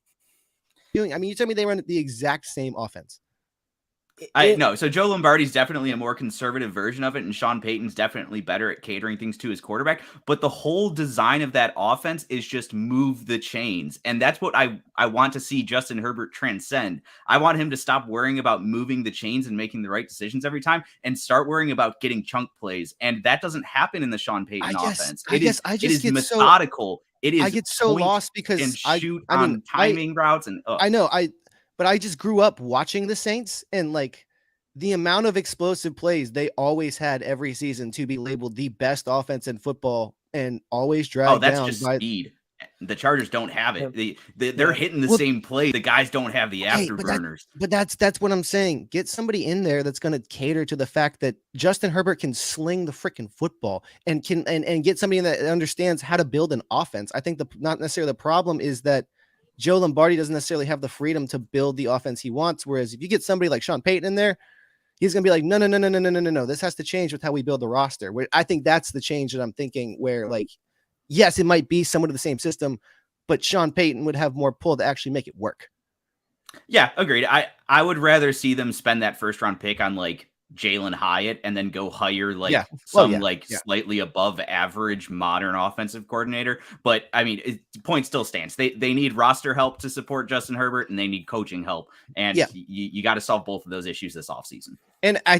doing, I mean, you tell me they run the exact same offense.
So Joe Lombardi's definitely a more conservative version of it, and Sean Payton's definitely better at catering things to his quarterback. But the whole design of that offense is just move the chains. And that's what I want to see Justin Herbert transcend. I want him to stop worrying about moving the chains and making the right decisions every time and start worrying about getting chunk plays. And that doesn't happen in the Sean Payton offense. It is methodical.
I get so lost because
and shoot on timing routes and
I know but I just grew up watching the Saints, and like the amount of explosive plays they always had every season to be labeled the best offense in football and always dragged
that's
down
just
by
speed. The Chargers don't have it. They're hitting the same play. The guys don't have the afterburners.
But that's what I'm saying. Get somebody in there that's going to cater to the fact that Justin Herbert can sling the freaking football and can and get somebody that understands how to build an offense. I think not necessarily the problem is that Joe Lombardi doesn't necessarily have the freedom to build the offense he wants. Whereas if you get somebody like Sean Payton in there, he's going to be like, no. This has to change with how we build the roster. Where I think that's the change that I'm thinking where like, yes, it might be somewhat of the same system, but Sean Payton would have more pull to actually make it work.
Yeah, agreed. I would rather see them spend that first round pick on like Jalen Hyatt and then go hire like slightly above average modern offensive coordinator. But I mean, point still stands. They need roster help to support Justin Herbert, and they need coaching help. And you got to solve both of those issues this offseason.
And I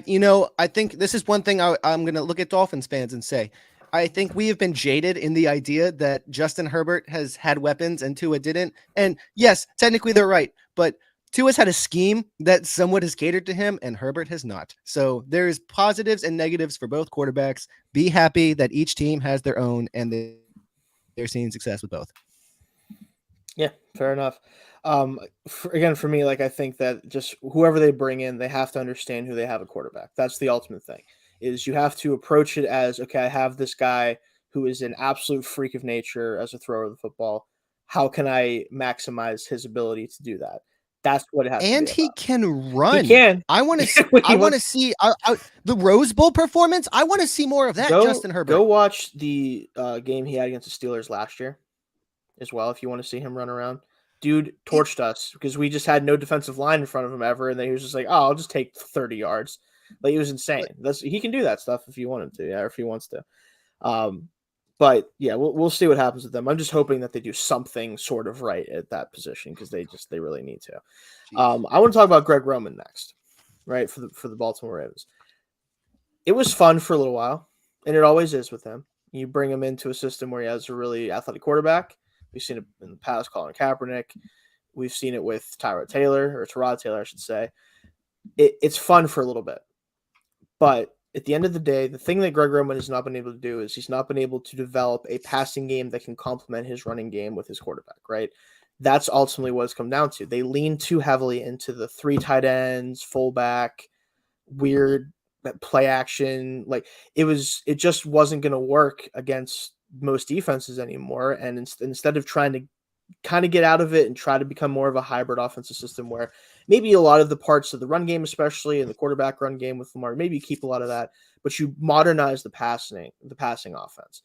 think this is one thing I'm going to look at Dolphins fans and say, I think we have been jaded in the idea that Justin Herbert has had weapons and Tua didn't. And yes, technically they're right, but Tua's had a scheme that somewhat has catered to him, and Herbert has not. So there's positives and negatives for both quarterbacks. Be happy that each team has their own, and they're seeing success with both.
Yeah, fair enough. For me, like I think that just whoever they bring in, they have to understand who they have at quarterback. That's the ultimate thing. Is you have to approach it as, okay, I have this guy who is an absolute freak of nature as a thrower of the football. How can I maximize his ability to do that? That's what it has to be.
And he can run.
He can.
I want to see the Rose Bowl performance. I want to see more of that, Justin Herbert.
Go watch the game he had against the Steelers last year as well, if you want to see him run around. Dude torched us because we just had no defensive line in front of him ever, and then he was just like, oh, I'll just take 30 yards. Like, it was insane. He can do that stuff if you want him to, or if he wants to. But yeah, we'll see what happens with them. I'm just hoping that they do something sort of right at that position because they really need to. I want to talk about Greg Roman next, right? For the Baltimore Ravens. It was fun for a little while, and it always is with him. You bring him into a system where he has a really athletic quarterback. We've seen it in the past, Colin Kaepernick. We've seen it with Tyrod Taylor, I should say. It's fun for a little bit. But at the end of the day, the thing that Greg Roman has not been able to do is he's not been able to develop a passing game that can complement his running game with his quarterback, right? That's ultimately what it's come down to. They lean too heavily into the 3 tight ends, fullback, weird play action. Like it just wasn't going to work against most defenses anymore. And instead of trying to kind of get out of it and try to become more of a hybrid offensive system where maybe a lot of the parts of the run game, especially in the quarterback run game with Lamar, maybe you keep a lot of that, but you modernize the passing offense.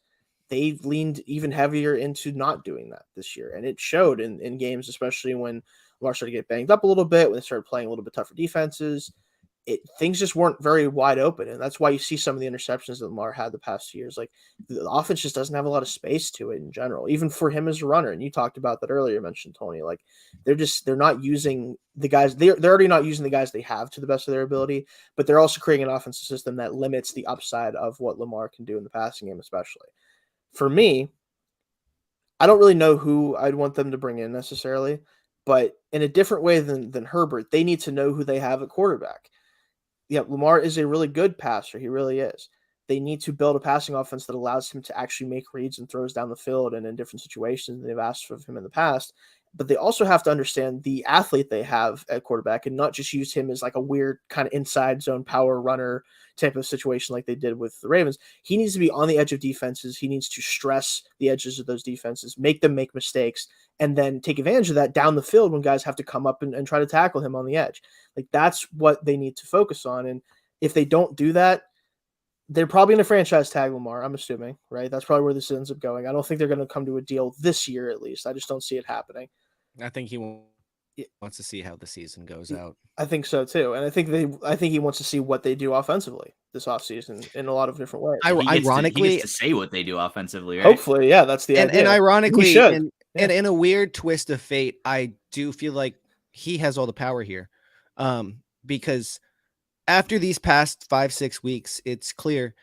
They leaned even heavier into not doing that this year. And it showed in games, especially when Lamar started to get banged up a little bit, when they started playing a little bit tougher defenses. Things just weren't very wide open. And that's why you see some of the interceptions that Lamar had the past 2 years. Like, the offense just doesn't have a lot of space to it in general, even for him as a runner. And you talked about that earlier, mentioned Tony. Like, they're not using the guys. They're already not using the guys they have to the best of their ability, but they're also creating an offensive system that limits the upside of what Lamar can do in the passing game, especially. For me, I don't really know who I'd want them to bring in necessarily, but in a different way than Herbert, they need to know who they have at quarterback. Yeah, Lamar is a really good passer. He really is. They need to build a passing offense that allows him to actually make reads and throws down the field and in different situations they've asked of him in the past. But they also have to understand the athlete they have at quarterback and not just use him as like a weird kind of inside zone power runner type of situation like they did with the Ravens. He needs to be on the edge of defenses. He needs to stress the edges of those defenses, make them make mistakes, and then take advantage of that down the field when guys have to come up and try to tackle him on the edge. Like, that's what they need to focus on. And if they don't do that, they're probably going to franchise tag Lamar, I'm assuming, right? That's probably where this ends up going. I don't think they're going to come to a deal this year, at least. I just don't see it happening.
I think he won't. wants to see how the season goes out.
I think so too, and I think he wants to see what they do offensively this offseason in a lot of different ways.
He gets to say what they do offensively, right?
Hopefully, yeah, that's the idea.
And ironically,
He should.
and in a weird twist of fate, I do feel like he has all the power here, because after these past 5-6 weeks, it's clear.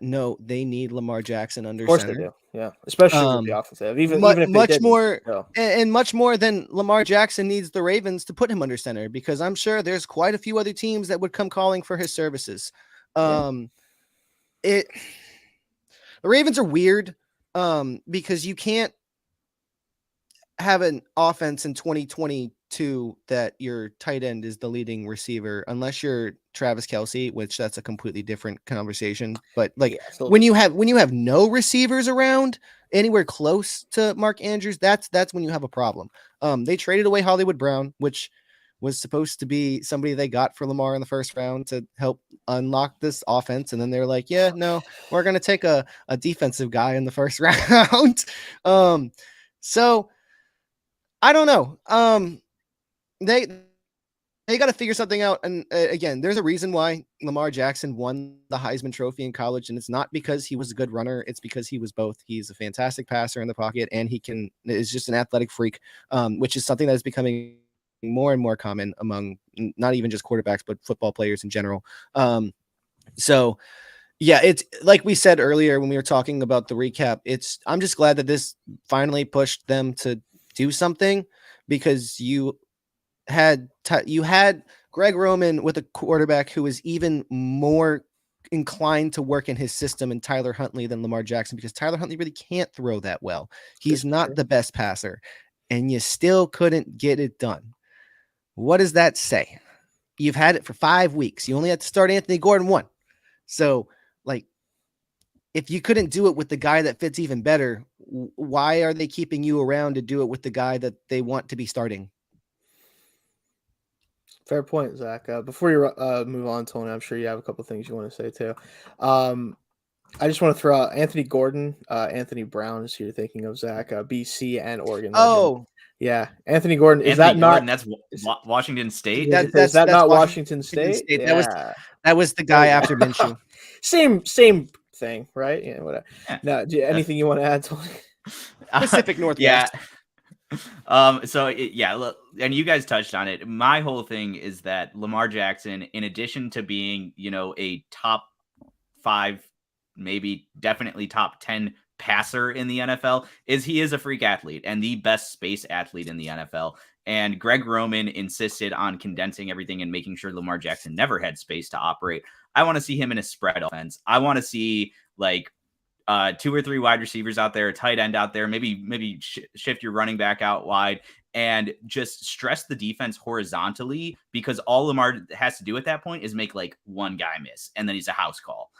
No, they need Lamar Jackson under center. Of course
they do. Yeah, especially with the offensive. Even if
much
they
more, and much more than Lamar Jackson needs the Ravens to put him under center, because I'm sure there's quite a few other teams that would come calling for his services. The Ravens are weird, because you can't have an offense in 2022 that your tight end is the leading receiver, unless you're Travis Kelce, which that's a completely different conversation. But when you have no receivers around anywhere close to Mark Andrews, that's when you have a problem. They traded away Hollywood Brown, which was supposed to be somebody they got for Lamar in the first round to help unlock this offense. And then they're like, yeah, no, we're going to take a defensive guy in the first round. So I don't know. They got to figure something out. And again, there's a reason why Lamar Jackson won the Heisman Trophy in college. And it's not because he was a good runner. It's because he was both. He's a fantastic passer in the pocket, and is just an athletic freak, which is something that is becoming more and more common among not even just quarterbacks, but football players in general. So yeah, it's like we said earlier when we were talking about the recap, I'm just glad that this finally pushed them to do something, because you had Greg Roman with a quarterback who is even more inclined to work in his system in Tyler Huntley than Lamar Jackson, because Tyler Huntley really can't throw that well. He's not the best passer, and you still couldn't get it done. What does that say? You've had it for 5 weeks. You only had to start Anthony Gordon 1. So, if you couldn't do it with the guy that fits even better, why are they keeping you around to do it with the guy that they want to be starting?
Fair point, Zach. Before you move on, Tony, I'm sure you have a couple things you want to say too. I just want to throw out Anthony Gordon. Anthony Brown is who you're thinking of, Zach. BC and Oregon.
Oh,
yeah. Anthony Gordon. Is
Anthony
that
Gordon,
not?
That's Washington State.
Is that not Washington State?
Yeah. That was the guy after Minshew.
Same thing, right? Yeah, whatever. Yeah. No, anything you want to add, Tony?
Pacific Northwest.
Yeah. Look, and you guys touched on it. My whole thing is that Lamar Jackson, in addition to being, a top 5, maybe definitely top 10 passer in the NFL, he is a freak athlete and the best space athlete in the NFL. And Greg Roman insisted on condensing everything and making sure Lamar Jackson never had space to operate. I want to see him in a spread offense. I want to see 2 or 3 wide receivers out there, a tight end out there, maybe shift your running back out wide and just stress the defense horizontally, because all Lamar has to do at that point is make one guy miss, and then he's a house call.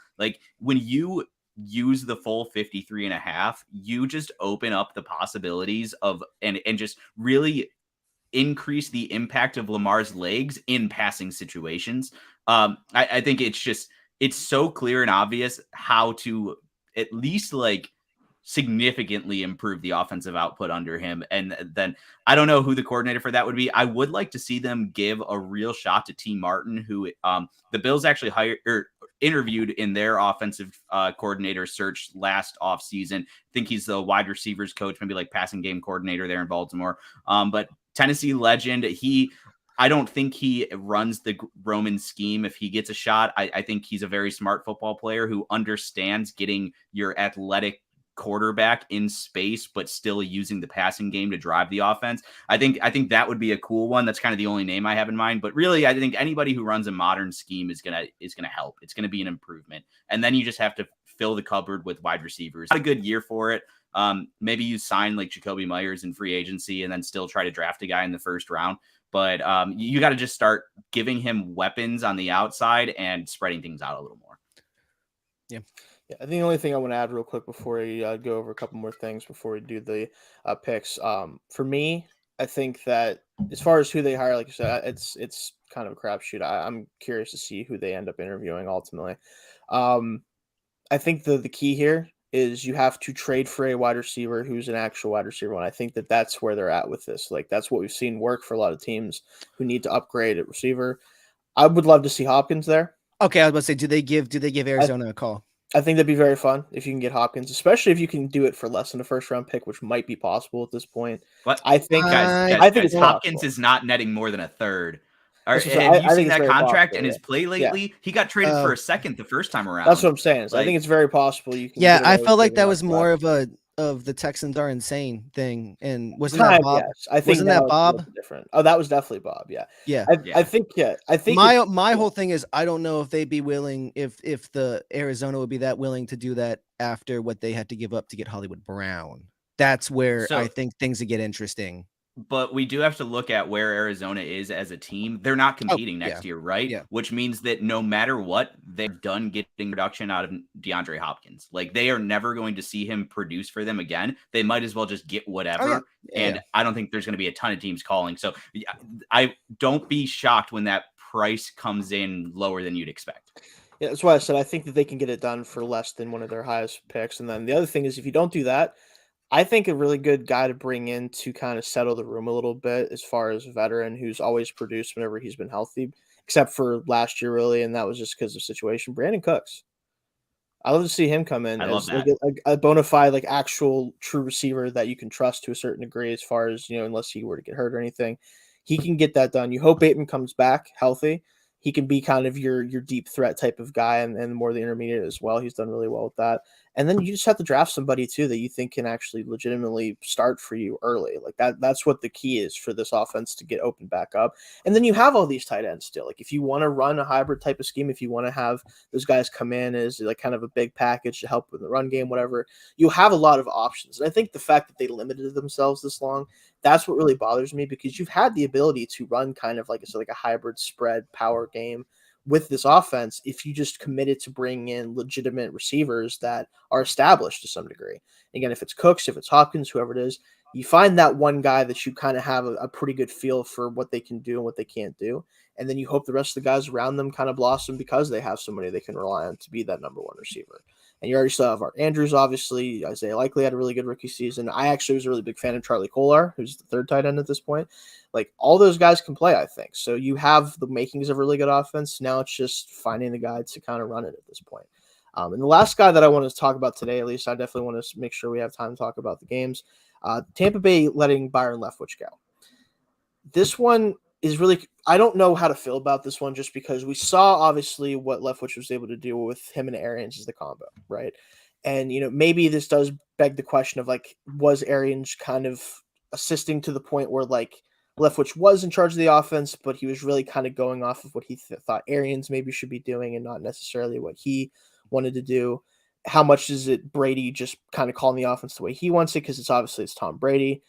When you use the full 53.5, you just open up the possibilities of and just really increase the impact of Lamar's legs in passing situations. I think it's so clear and obvious how to at least significantly improve the offensive output under him. And then I don't know who the coordinator for that would be. I would like to see them give a real shot to T. Martin, who the Bills actually interviewed in their offensive coordinator search last offseason. I think he's the wide receivers coach, maybe passing game coordinator there in Baltimore. But Tennessee legend, I don't think he runs the Roman scheme if he gets a shot. I think he's a very smart football player who understands getting your athletic quarterback in space, but still using the passing game to drive the offense. I think that would be a cool one. That's kind of the only name I have in mind. But really, I think anybody who runs a modern scheme is gonna help. It's gonna be an improvement. And then you just have to fill the cupboard with wide receivers. Not a good year for it. Maybe you sign Jacoby Myers in free agency and then still try to draft a guy in the first round. But you got to just start giving him weapons on the outside and spreading things out a little more.
Yeah. I think the only thing I want to add real quick before we go over a couple more things before we do the picks. For me, I think that as far as who they hire, like you said, it's kind of a crapshoot. I'm curious to see who they end up interviewing ultimately. I think the key here is you have to trade for a wide receiver who's an actual wide receiver. And I think that that's where they're at with this. Like, that's what we've seen work for a lot of teams who need to upgrade at receiver. I would love to see Hopkins there.
Okay, I was about to say, do they give Arizona a call?
I think that'd be very fun if you can get Hopkins, especially if you can do it for less than a first round pick, which might be possible at this point.
But
I think,
guys,
it's
Hopkins
possible.
is not netting more than a third.
Have
you seen that contract and his play lately?
Yeah.
He got traded for a second the first time around.
That's what I'm saying. So I think it's very possible you can.
Yeah, I felt like that was more of the Texans are insane thing, and wasn't that Bob?
Yes. I think
wasn't that Bob?
Different. Oh, that was definitely Bob. Yeah.
Yeah.
I think. Yeah. I think
my whole thing is I don't know if they'd be willing if the Arizona would be that willing to do that after what they had to give up to get Hollywood Brown. That's where I think things would get interesting.
But we do have to look at where Arizona is as a team. They're not competing next year, right?
Yeah.
Which means that no matter what, they're done getting production out of DeAndre Hopkins. Like, they are never going to see him produce for them again. They might as well just get whatever. And I don't think there's going to be a ton of teams calling. So I don't be shocked when that price comes in lower than you'd expect.
Yeah, that's why I said I think that they can get it done for less than one of their highest picks. And then the other thing is, if you don't do that, I think a really good guy to bring in to kind of settle the room a little bit as far as a veteran who's always produced whenever he's been healthy, except for last year, really, and that was just because of situation. Brandon Cooks. I love to see him come in as like a bona fide, like actual true receiver that you can trust to a certain degree as far as, unless he were to get hurt or anything. He can get that done. You hope Bateman comes back healthy. He can be kind of your deep threat type of guy and more the intermediate as well. He's done really well with that. And then you just have to draft somebody too that you think can actually legitimately start for you early. Like that's what the key is for this offense to get open back up. And then you have all these tight ends still. Like, if you want to run a hybrid type of scheme, if you want to have those guys come in as like kind of a big package to help with the run game, whatever, you have a lot of options. And I think the fact that they limited themselves this long, that's what really bothers me, because you've had the ability to run kind of like a hybrid spread power game with this offense if you just committed to bringing in legitimate receivers that are established to some degree. Again, if it's Cooks, if it's Hopkins, whoever it is, you find that one guy that you kind of have a pretty good feel for what they can do and what they can't do. And then you hope the rest of the guys around them kind of blossom because they have somebody they can rely on to be that number one receiver. And you already still have Art Andrews, obviously. Isaiah Likely had a really good rookie season. I actually was a really big fan of Charlie Kolar, who's the third tight end at this point. Like, all those guys can play, I think. So you have the makings of a really good offense. Now it's just finding the guy to kind of run it at this point. And the last guy that I want to talk about today, at least I definitely want to make sure we have time to talk about the games. Tampa Bay letting Byron Leftwich go. This one is really, I don't know how to feel about this one, just because we saw obviously what Leftwich was able to do with him and Arians as the combo, right? And, maybe this does beg the question of, like, was Arians kind of assisting to the point where, like, Leftwich was in charge of the offense, but he was really kind of going off of what he thought Arians maybe should be doing and not necessarily what he wanted to do. How much is it Brady just kind of calling the offense the way he wants it? Because it's Tom Brady.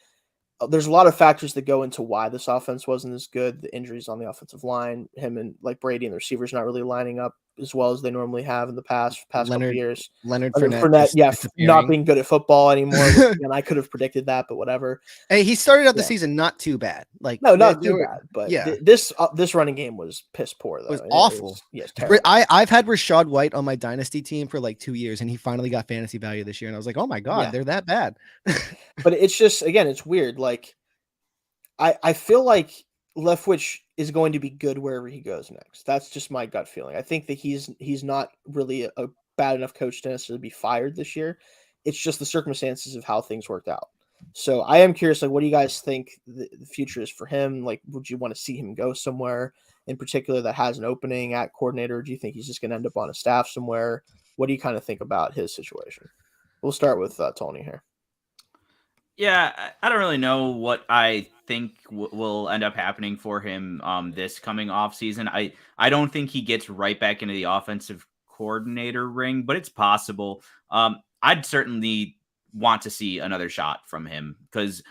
There's a lot of factors that go into why this offense wasn't as good. The injuries on the offensive line, him and like Brady and the receivers not really lining up as well as they normally have in the past couple of years.
Leonard Fournette,
not being good at football anymore. And I could have predicted that, but whatever.
Hey, he started out the season not too bad. Like,
no, not too bad. But this running game was piss poor though.
It was awful.
Terrible.
I've had Rachaad White on my dynasty team for like 2 years, and he finally got fantasy value this year, and I was like, oh my god, they're that bad.
But it's just, again, it's weird. Like, I feel like Leftwich is going to be good wherever he goes next. That's just my gut feeling. I think that he's not really a bad enough coach to necessarily be fired this year. It's just the circumstances of how things worked out. So I am curious, like, what do you guys think the future is for him? Like, would you want to see him go somewhere in particular that has an opening at coordinator? Or do you think he's just going to end up on a staff somewhere? What do you kind of think about his situation? We'll start with Tony here.
Yeah, I don't really know what I think will end up happening for him this coming off season. I don't think he gets right back into the offensive coordinator ring, but it's possible. I'd certainly want to see another shot from him, because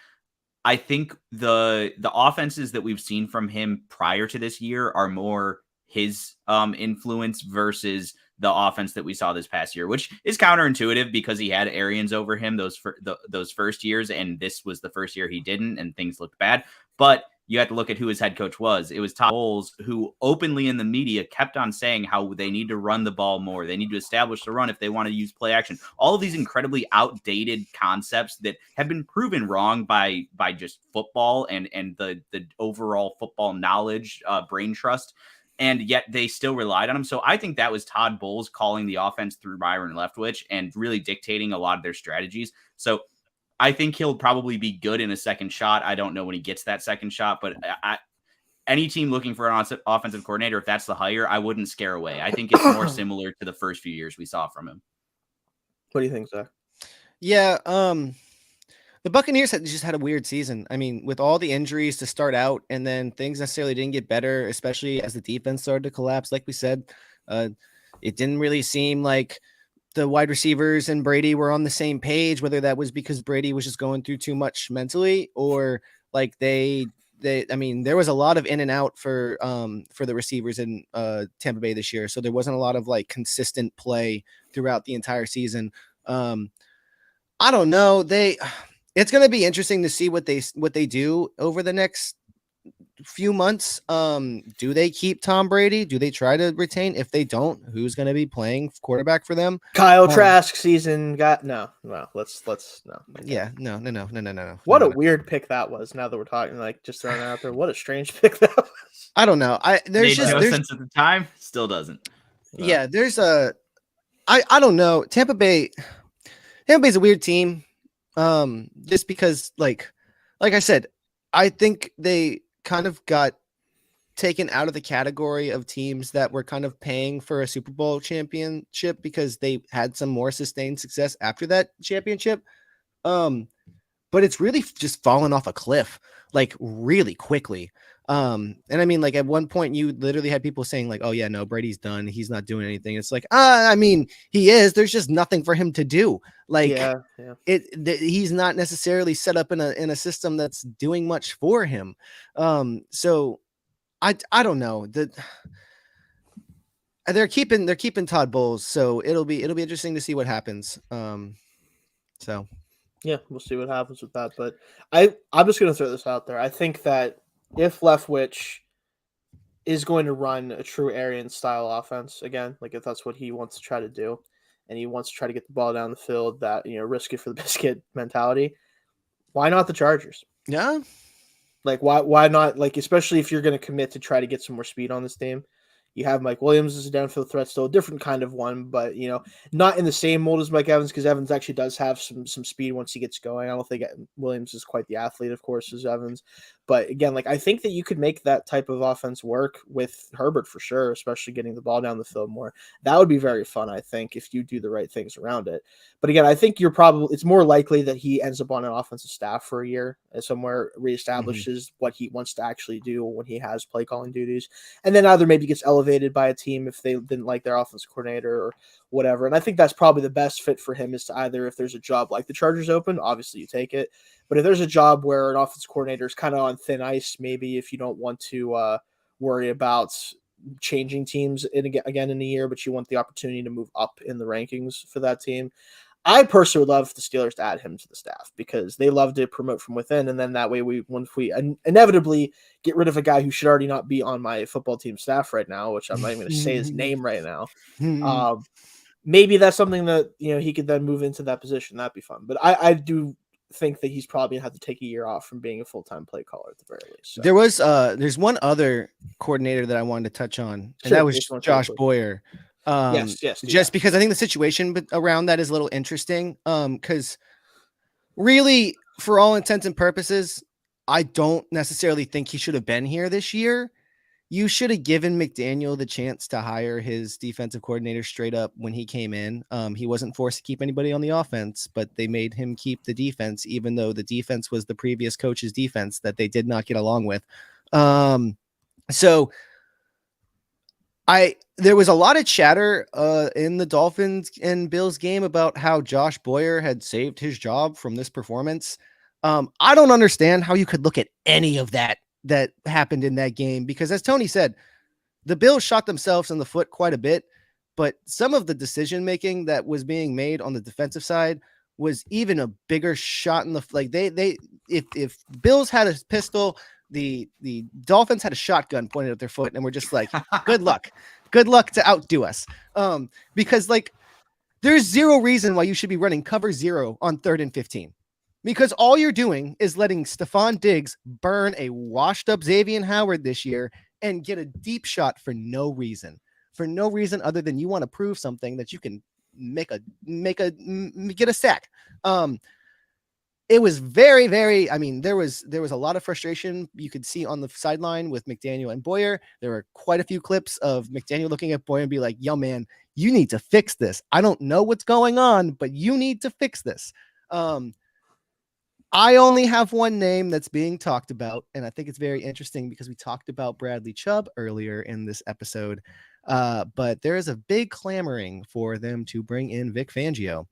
I think the offenses that we've seen from him prior to this year are more his influence versus the offense that we saw this past year, which is counterintuitive because he had Arians over him those first years, and this was the first year he didn't, and things looked bad. But you have to look at who his head coach was. It was Todd Bowles, who openly in the media kept on saying how they need to run the ball more. They need to establish the run if they want to use play action. All of these incredibly outdated concepts that have been proven wrong by just football and the overall football knowledge, brain trust. And yet they still relied on him. So I think that was Todd Bowles calling the offense through Byron Leftwich and really dictating a lot of their strategies. So I think he'll probably be good in a second shot. I don't know when he gets that second shot, but any team looking for an offensive coordinator, if that's the hire, I wouldn't scare away. I think it's more similar to the first few years we saw from him.
What do you think, Zach?
Yeah, the Buccaneers just had a weird season. I mean, with all the injuries to start out, and then things necessarily didn't get better, especially as the defense started to collapse. Like we said, it didn't really seem like the wide receivers and Brady were on the same page, whether that was because Brady was just going through too much mentally, or like I mean, there was a lot of in and out for the receivers in Tampa Bay this year. So there wasn't a lot of like consistent play throughout the entire season. I don't know. It's going to be interesting to see what they do over the next few months. Do they keep Tom Brady? Do they try to retain? If they don't, who's going to be playing quarterback for them?
Kyle Trask season got no. Let's no.
Yeah, no.
What a weird pick that was. Now that we're talking, like just throwing that out there, what a strange pick that was.
I don't know. There's
no sense at the time. Still doesn't.
No.
Yeah, I don't know. Tampa Bay's a weird team. Just because like I said, I think they kind of got taken out of the category of teams that were kind of paying for a Super Bowl championship because they had some more sustained success after that championship. But it's really just fallen off a cliff, like really quickly. And I mean, like at one point you literally had people saying like, oh yeah, no, Brady's done. He's not doing anything. It's like, I mean, he is, there's just nothing for him to do. Like he's not necessarily set up in a system that's doing much for him. So I don't know that they're keeping Todd Bowles. So it'll be interesting to see what happens. So
yeah, we'll see what happens with that. But I'm just going to throw this out there. I think that if Leftwich is going to run a true Arian style offense again, like if that's what he wants to try to do, and he wants to try to get the ball down the field, that, you know, risk it for the biscuit mentality, why not the Chargers?
Yeah.
Like why not, like, especially if you're going to commit to try to get some more speed on this team. You have Mike Williams as a downfield threat, still a different kind of one, but, you know, not in the same mold as Mike Evans, because Evans actually does have some speed once he gets going. I don't think Williams is quite the athlete, of course, as Evans. But again, like, I think that you could make that type of offense work with Herbert for sure, especially getting the ball down the field more. That would be very fun, I think, if you do the right things around it. But again, I think it's more likely that he ends up on an offensive staff for a year and somewhere reestablishes what he wants to actually do when he has play calling duties. And then either maybe gets elevated by a team if they didn't like their offensive coordinator or whatever. And I think that's probably the best fit for him, is to either, if there's a job like the Chargers open, obviously you take it. But if there's a job where an offensive coordinator is kind of on thin ice, maybe if you don't want to worry about changing teams again in a year, but you want the opportunity to move up in the rankings for that team, I personally would love the Steelers to add him to the staff, because they love to promote from within. And then that way once we inevitably get rid of a guy who should already not be on my football team staff right now, which I'm not even going to say his name right now. Maybe that's something that, you know, he could then move into that position. That'd be fun. But I do think that he's probably gonna have to take a year off from being a full-time play caller at the very least. So.
There's one other coordinator that I wanted to touch on, and that was Josh Boyer. Yes, just because I think the situation around that is a little interesting. Because really, for all intents and purposes, I don't necessarily think he should have been here this year. You should have given McDaniel the chance to hire his defensive coordinator straight up when he came in. He wasn't forced to keep anybody on the offense, but they made him keep the defense, even though the defense was the previous coach's defense that they did not get along with. So there was a lot of chatter in the Dolphins and Bills game about how Josh Boyer had saved his job from this performance. I don't understand how you could look at any of that happened in that game, because as Tony said, the Bills shot themselves in the foot quite a bit, but some of the decision making that was being made on the defensive side was even a bigger shot in the, like if Bills had a pistol, the Dolphins had a shotgun pointed at their foot, and we're just like, good luck to outdo us. Because like there's zero reason why you should be running cover 0 on 3rd and 15. Because all you're doing is letting Stephon Diggs burn a washed up Xavier Howard this year and get a deep shot for no reason other than you want to prove something that you can get a sack. It was very, very, I mean, there was a lot of frustration you could see on the sideline with McDaniel and Boyer. There were quite a few clips of McDaniel looking at Boyer and be like, yo, man, you need to fix this. I don't know what's going on, but you need to fix this. I only have one name that's being talked about, and I think it's very interesting because we talked about Bradley Chubb earlier in this episode, but there is a big clamoring for them to bring in Vic Fangio.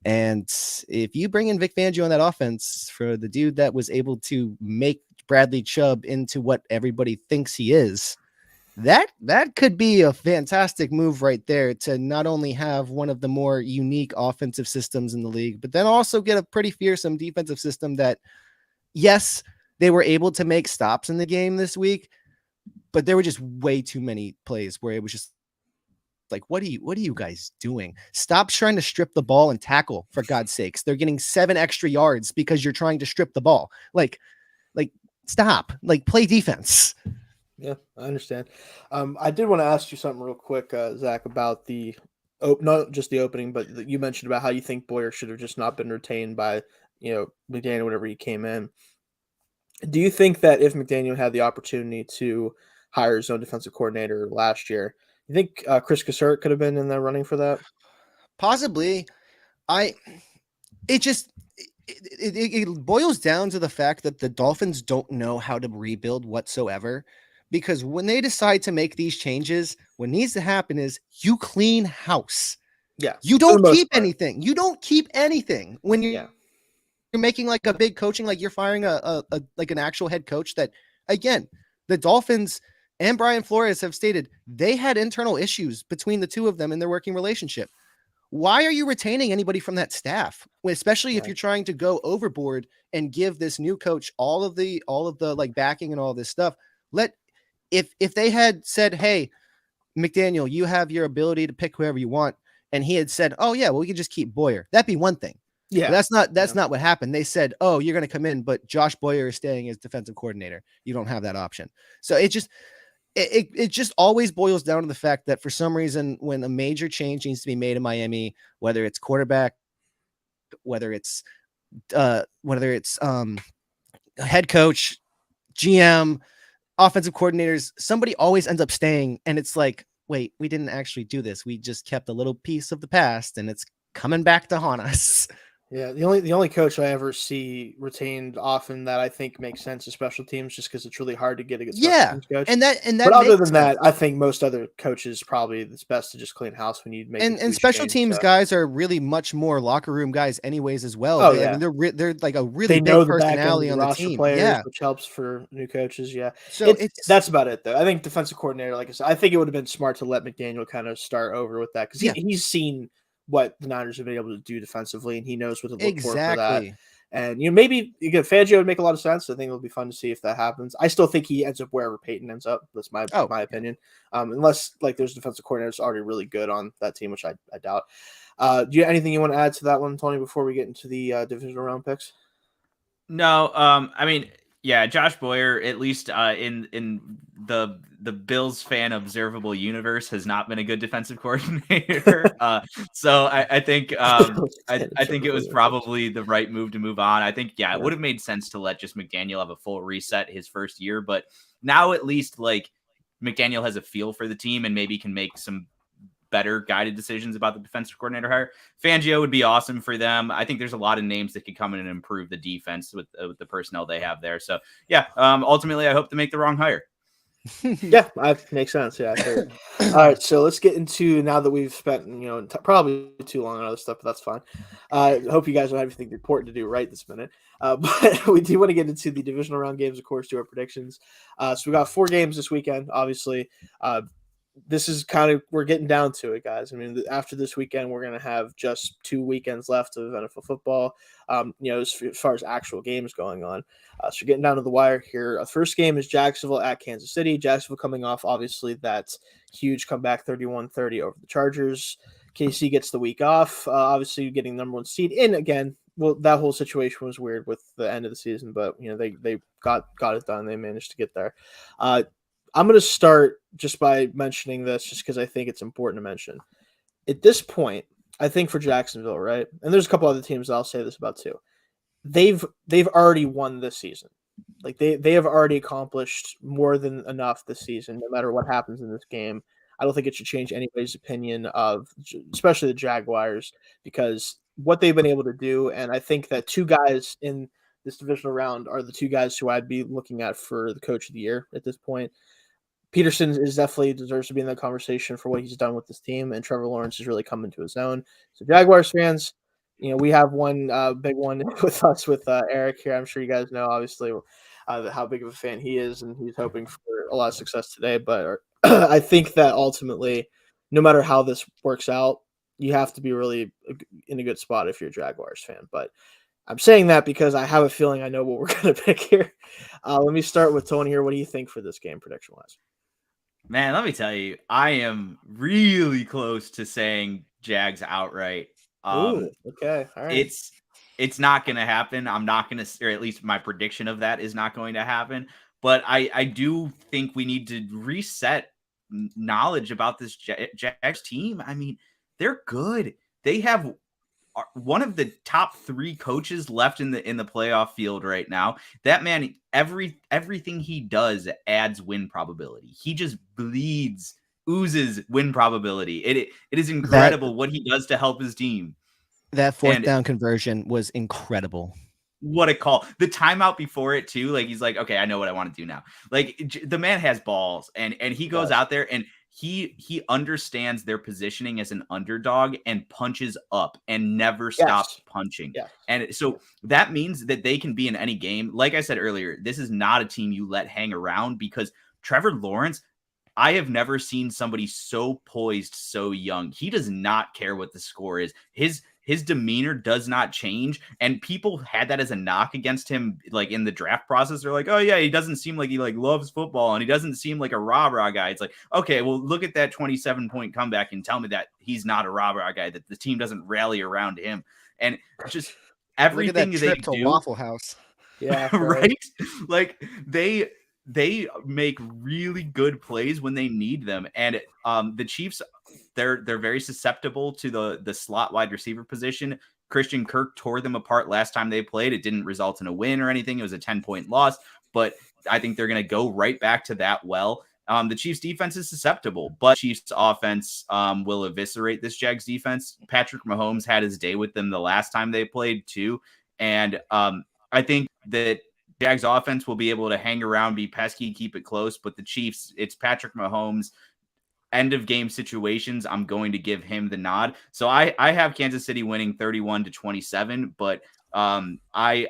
And if you bring in Vic Fangio on that offense for the dude that was able to make Bradley Chubb into what everybody thinks he is, that could be a fantastic move right there to not only have one of the more unique offensive systems in the league, but then also get a pretty fearsome defensive system that, yes, they were able to make stops in the game this week, but there were just way too many plays where it was just like, what are you guys doing? Stop trying to strip the ball and tackle, for God's sakes. They're getting 7 extra yards because you're trying to strip the ball. Like stop, play defense.
Yeah, I understand. I did want to ask you something real quick, Zach, about not just the opening, but you mentioned about how you think Boyer should have just not been retained by, McDaniel whenever he came in. Do you think that if McDaniel had the opportunity to hire his own defensive coordinator last year, you think Chris Cassert could have been in the running for that?
Possibly. It boils down to the fact that the Dolphins don't know how to rebuild whatsoever, because when they decide to make these changes, what needs to happen is you clean house.
Yeah.
You don't keep anything. You don't keep anything when you're making like a big coaching, like you're firing like an actual head coach that, again, the Dolphins and Brian Flores have stated they had internal issues between the two of them in their working relationship. Why are you retaining anybody from that staff, especially if you're trying to go overboard and give this new coach all of the like backing and all this stuff? If they had said, hey, McDaniel, you have your ability to pick whoever you want, and he had said, oh yeah, well, we can just keep Boyer, that'd be one thing. Yeah, but that's not what happened. They said, oh, you're going to come in, but Josh Boyer is staying as defensive coordinator. You don't have that option. So it just always boils down to the fact that for some reason, when a major change needs to be made in Miami, whether it's quarterback, whether it's head coach, GM, offensive coordinators, somebody always ends up staying. And it's like, wait, we didn't actually do this. We just kept a little piece of the past and it's coming back to haunt us.
Yeah, the only coach I ever see retained often that I think makes sense is special teams, just because it's really hard to get a good special teams coach.
And that.
But other than that, I think most other coaches probably it's best to just clean house when you make.
And special teams guys are really much more locker room guys, anyways, as well.
Oh,
I mean, they're like a really big personality on the team,
players, which helps for new coaches. Yeah,
so
that's about it though. I think defensive coordinator, like I said, I think it would have been smart to let McDaniel kind of start over with that because he's seen what the Niners have been able to do defensively, and he knows what to look for that. And maybe Fangio would make a lot of sense. I think it'll be fun to see if that happens. I still think he ends up wherever Peyton ends up. That's my opinion. Unless like there's defensive coordinators already really good on that team, which I doubt. Do you have anything you want to add to that one, Tony, before we get into the divisional round picks?
No, I mean, yeah, Josh Boyer, at least in the Bills fan observable universe, has not been a good defensive coordinator. So I think I think it was probably the right move to move on. I think it would have made sense to let just McDaniel have a full reset his first year, but now at least like McDaniel has a feel for the team and maybe can make some better guided decisions about the defensive coordinator hire. Fangio would be awesome for them. I think there's a lot of names that could come in and improve the defense with the personnel they have there. So ultimately I hope to make the wrong hire.
Yeah, that makes sense. Yeah. All right. So let's get into, now that we've spent, probably too long on other stuff, but that's fine. I hope you guys don't have anything important to do right this minute. But we do want to get into the divisional round games, of course, do our predictions. So we got 4 games this weekend, obviously. this is kind of, we're getting down to it, guys. I mean, after this weekend, we're going to have just 2 weekends left of NFL football, as far as actual games going on. So getting down to the wire here. First game is Jacksonville at Kansas City. Jacksonville coming off, obviously, that huge comeback 31-30 over the Chargers. KC gets the week off, obviously getting number 1 seed. And again, well, that whole situation was weird with the end of the season, but they got it done. They managed to get there. I'm going to start just by mentioning this, just because I think it's important to mention. At this point, I think for Jacksonville, right, and there's a couple other teams that I'll say this about too. They've already won this season. Like they have already accomplished more than enough this season. No matter what happens in this game, I don't think it should change anybody's opinion of, especially the Jaguars, because what they've been able to do, and I think that 2 guys in this divisional round are the 2 guys who I'd be looking at for the coach of the year at this point. Peterson is definitely deserves to be in that conversation for what he's done with this team, and Trevor Lawrence is really coming to his own. So Jaguars fans, we have one big one with us with Eric here. I'm sure you guys know, obviously, how big of a fan he is, and he's hoping for a lot of success today. But I think that ultimately, no matter how this works out, you have to be really in a good spot if you're a Jaguars fan. But I'm saying that because I have a feeling I know what we're going to pick here. Let me start with Tony here. What do you think for this game, prediction-wise?
Man, let me tell you, I am really close to saying Jags outright.
Ooh, okay, all right.
It's not going to happen. I'm not going to, or at least my prediction of that is not going to happen. But I do think we need to reset knowledge about this Jags team. I mean, they're good. They have one of the top 3 coaches left in the playoff field right now. That man, everything he does adds win probability. He just oozes win probability. It is incredible what he does to help his team.
That fourth down conversion was incredible.
What a call. The timeout before it too. Like, he's like, okay, I know what I want to do now. Like, the man has balls, and he goes out there and he understands their positioning as an underdog and punches up and never stops punching.
Yes.
And so that means that they can be in any game. Like I said earlier, this is not a team you let hang around, because Trevor Lawrence, I have never seen somebody so poised, so young. He does not care what the score is. His demeanor does not change, and people had that as a knock against him, like in the draft process. They're like, oh yeah, he doesn't seem like he loves football, and he doesn't seem like a rah-rah guy. It's like, okay, well, look at that 27-point comeback and tell me that he's not a rah-rah guy, that the team doesn't rally around him. And just everything
look at that trip
they
to
do,
Waffle House.
Yeah,
right? Like they make really good plays when they need them, and the Chiefs, they're very susceptible to the slot wide receiver position. Christian Kirk tore them apart last time they played. It didn't result in a win or anything. It was a 10-point loss, but I think they're going to go right back to that. The Chiefs defense is susceptible, but Chiefs offense will eviscerate this Jags defense. Patrick Mahomes had his day with them the last time they played too. And I think that Jags offense will be able to hang around, be pesky, keep it close, but the Chiefs, it's Patrick Mahomes. End of game situations, I'm going to give him the nod. So I have Kansas City winning 31-27, but I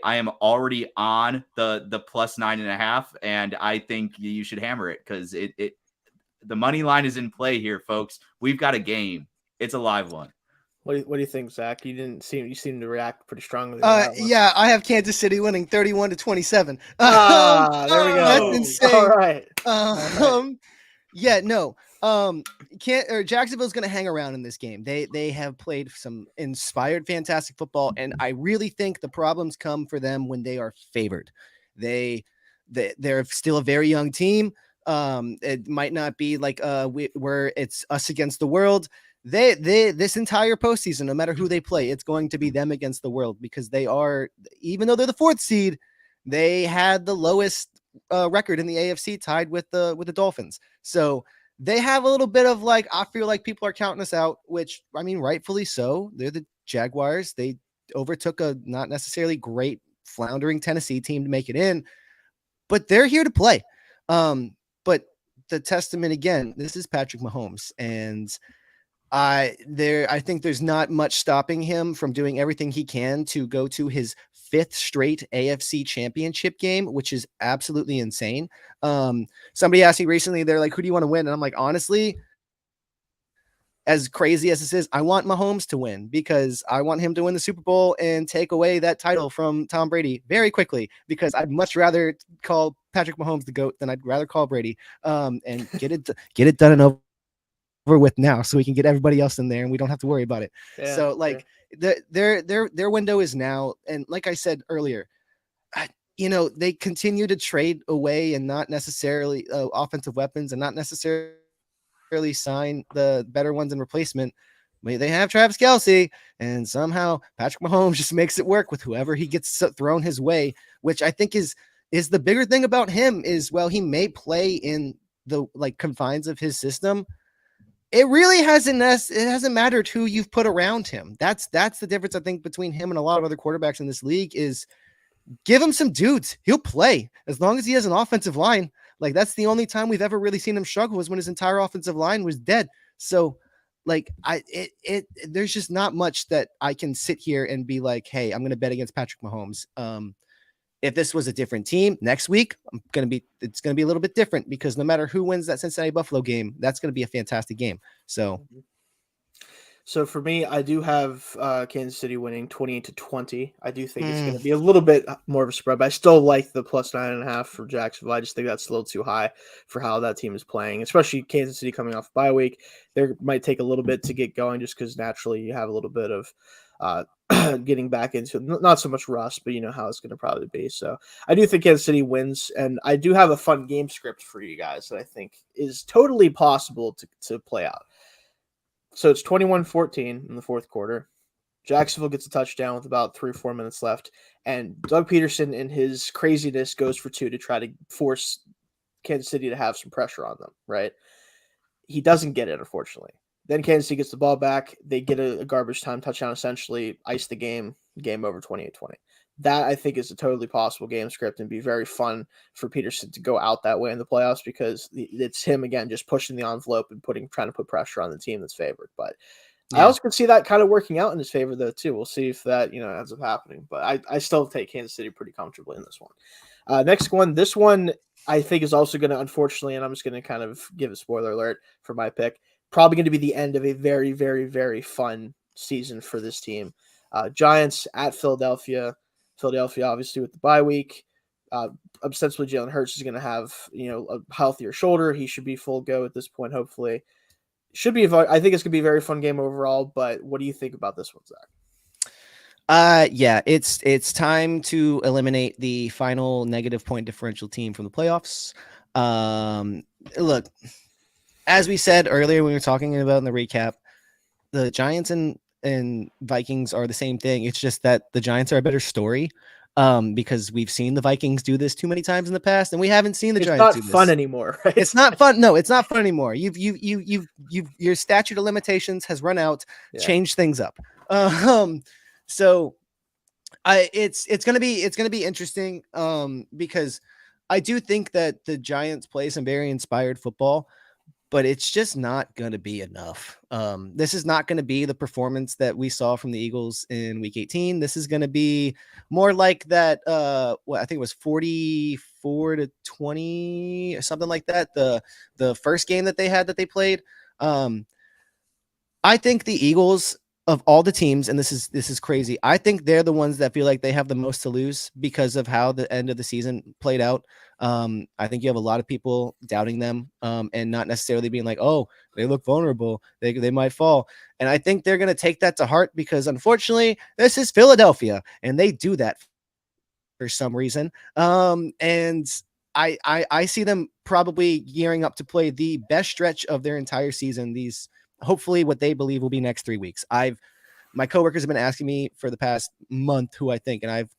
am already on the plus 9.5, and I think you should hammer it, because the money line is in play here, folks. We've got a game. It's a live one.
What do you think, Zach? You seem to react pretty strongly.
Yeah, I have Kansas City winning 31-27.
There we go.
That's insane.
All right.
Yeah, no. Jacksonville's going to hang around in this game. They have played some inspired, fantastic football, and I really think the problems come for them when they are favored. They're still a very young team. It might not be like where it's us against the world. This entire postseason, no matter who they play, it's going to be them against the world, because they are, even though they're the 4th seed, they had the lowest record in the AFC, tied with the Dolphins. So they have a little bit of like, I feel like people are counting us out, which, I mean, rightfully so. They're the Jaguars. They overtook a not necessarily great floundering Tennessee team to make it in, but they're here to play. But the testament, again, this is Patrick Mahomes, and I think there's not much stopping him from doing everything he can to go to his 5th straight AFC championship game, which is absolutely insane. Somebody asked me recently, they're like, who do you want to win? And I'm like, honestly, as crazy as this is, I want Mahomes to win because I want him to win the Super Bowl and take away that title from Tom Brady very quickly, because I'd much rather call Patrick Mahomes the GOAT than I'd rather call Brady, and get it done and over with now, so we can get everybody else in there and we don't have to worry about it.
Yeah,
so like their window is now. And like I said earlier, they continue to trade away and not necessarily offensive weapons and not necessarily sign the better ones in replacement. They have Travis Kelce, and somehow Patrick Mahomes just makes it work with whoever he gets thrown his way, which I think is the bigger thing about him is, well, he may play in the confines of his system. It really hasn't mattered who you've put around him. That's the difference, I think, between him and a lot of other quarterbacks in this league is give him some dudes. He'll play as long as he has an offensive line. That's the only time we've ever really seen him struggle, was when his entire offensive line was dead. So there's just not much that I can sit here and be like, hey, I'm going to bet against Patrick Mahomes. If this was a different team next week, it's going to be a little bit different, because no matter who wins that Cincinnati Buffalo game, that's going to be a fantastic game.
So for me, I do have Kansas City winning 28-20. I do think it's going to be a little bit more of a spread, but I still like the plus 9.5 for Jacksonville. I just think that's a little too high for how that team is playing, especially Kansas City coming off bye week. They might take a little bit to get going, just because naturally you have a little bit of getting back into not so much rust, but you know how it's going to probably be. So I do think Kansas City wins, and I do have a fun game script for you guys that I think is totally possible to play out. So it's 21-14 in the fourth quarter. Jacksonville gets a touchdown with about 3 or 4 minutes left, and Doug Peterson, in his craziness, goes for 2 to try to force Kansas City to have some pressure on them, right? He doesn't get it, unfortunately. Then Kansas City gets the ball back. They get a garbage time touchdown, essentially ice the game over 28-20. That, I think, is a totally possible game script and be very fun for Peterson to go out that way in the playoffs, because it's him, again, just pushing the envelope and trying to put pressure on the team that's favored. But I also can see that kind of working out in his favor, though, too. We'll see if that, ends up happening. But I still take Kansas City pretty comfortably in this one. Next one, this one I think is also going to, unfortunately, and I'm just going to kind of give a spoiler alert for my pick, probably going to be the end of a very, very, very fun season for this team. Giants at Philadelphia. Philadelphia, obviously, with the bye week. Ostensibly, Jalen Hurts is going to have, a healthier shoulder. He should be full go at this point, hopefully. I think it's going to be a very fun game overall, but what do you think about this one, Zach?
Yeah, it's time to eliminate the final negative point differential team from the playoffs. Look, as we said earlier when we were talking about in the recap, the Giants and Vikings are the same thing. It's just that the Giants are a better story, because we've seen the Vikings do this too many times in the past, and we haven't seen the Giants do this.
It's not fun anymore, right?
It's not fun. No, it's not fun anymore. Your statute of limitations has run out. Yeah. Change things up. So it's gonna be interesting, because I do think that the Giants play some very inspired football, but it's just not going to be enough. This is not going to be the performance that we saw from the Eagles in week 18. This is going to be more like that. I think it was 44-20 or something like that. The first game that they played. I think the Eagles, of all the teams, and this is crazy, I think they're the ones that feel like they have the most to lose because of how the end of the season played out. I think you have a lot of people doubting them, and not necessarily being like, oh, they look vulnerable, they might fall. And I think they're going to take that to heart, because unfortunately this is Philadelphia and they do that for some reason. And I see them probably gearing up to play the best stretch of their entire season. Hopefully what they believe will be next 3 weeks. My coworkers have been asking me for the past month who I think, and I've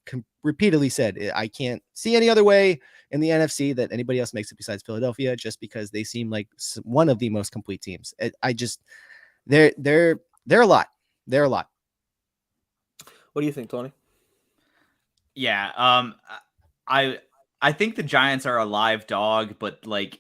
repeatedly said I can't see any other way in the NFC that anybody else makes it besides Philadelphia, just because they seem like one of the most complete teams. They're a lot. They're a lot.
What do you think, Tony?
Yeah, I think the Giants are a live dog, but like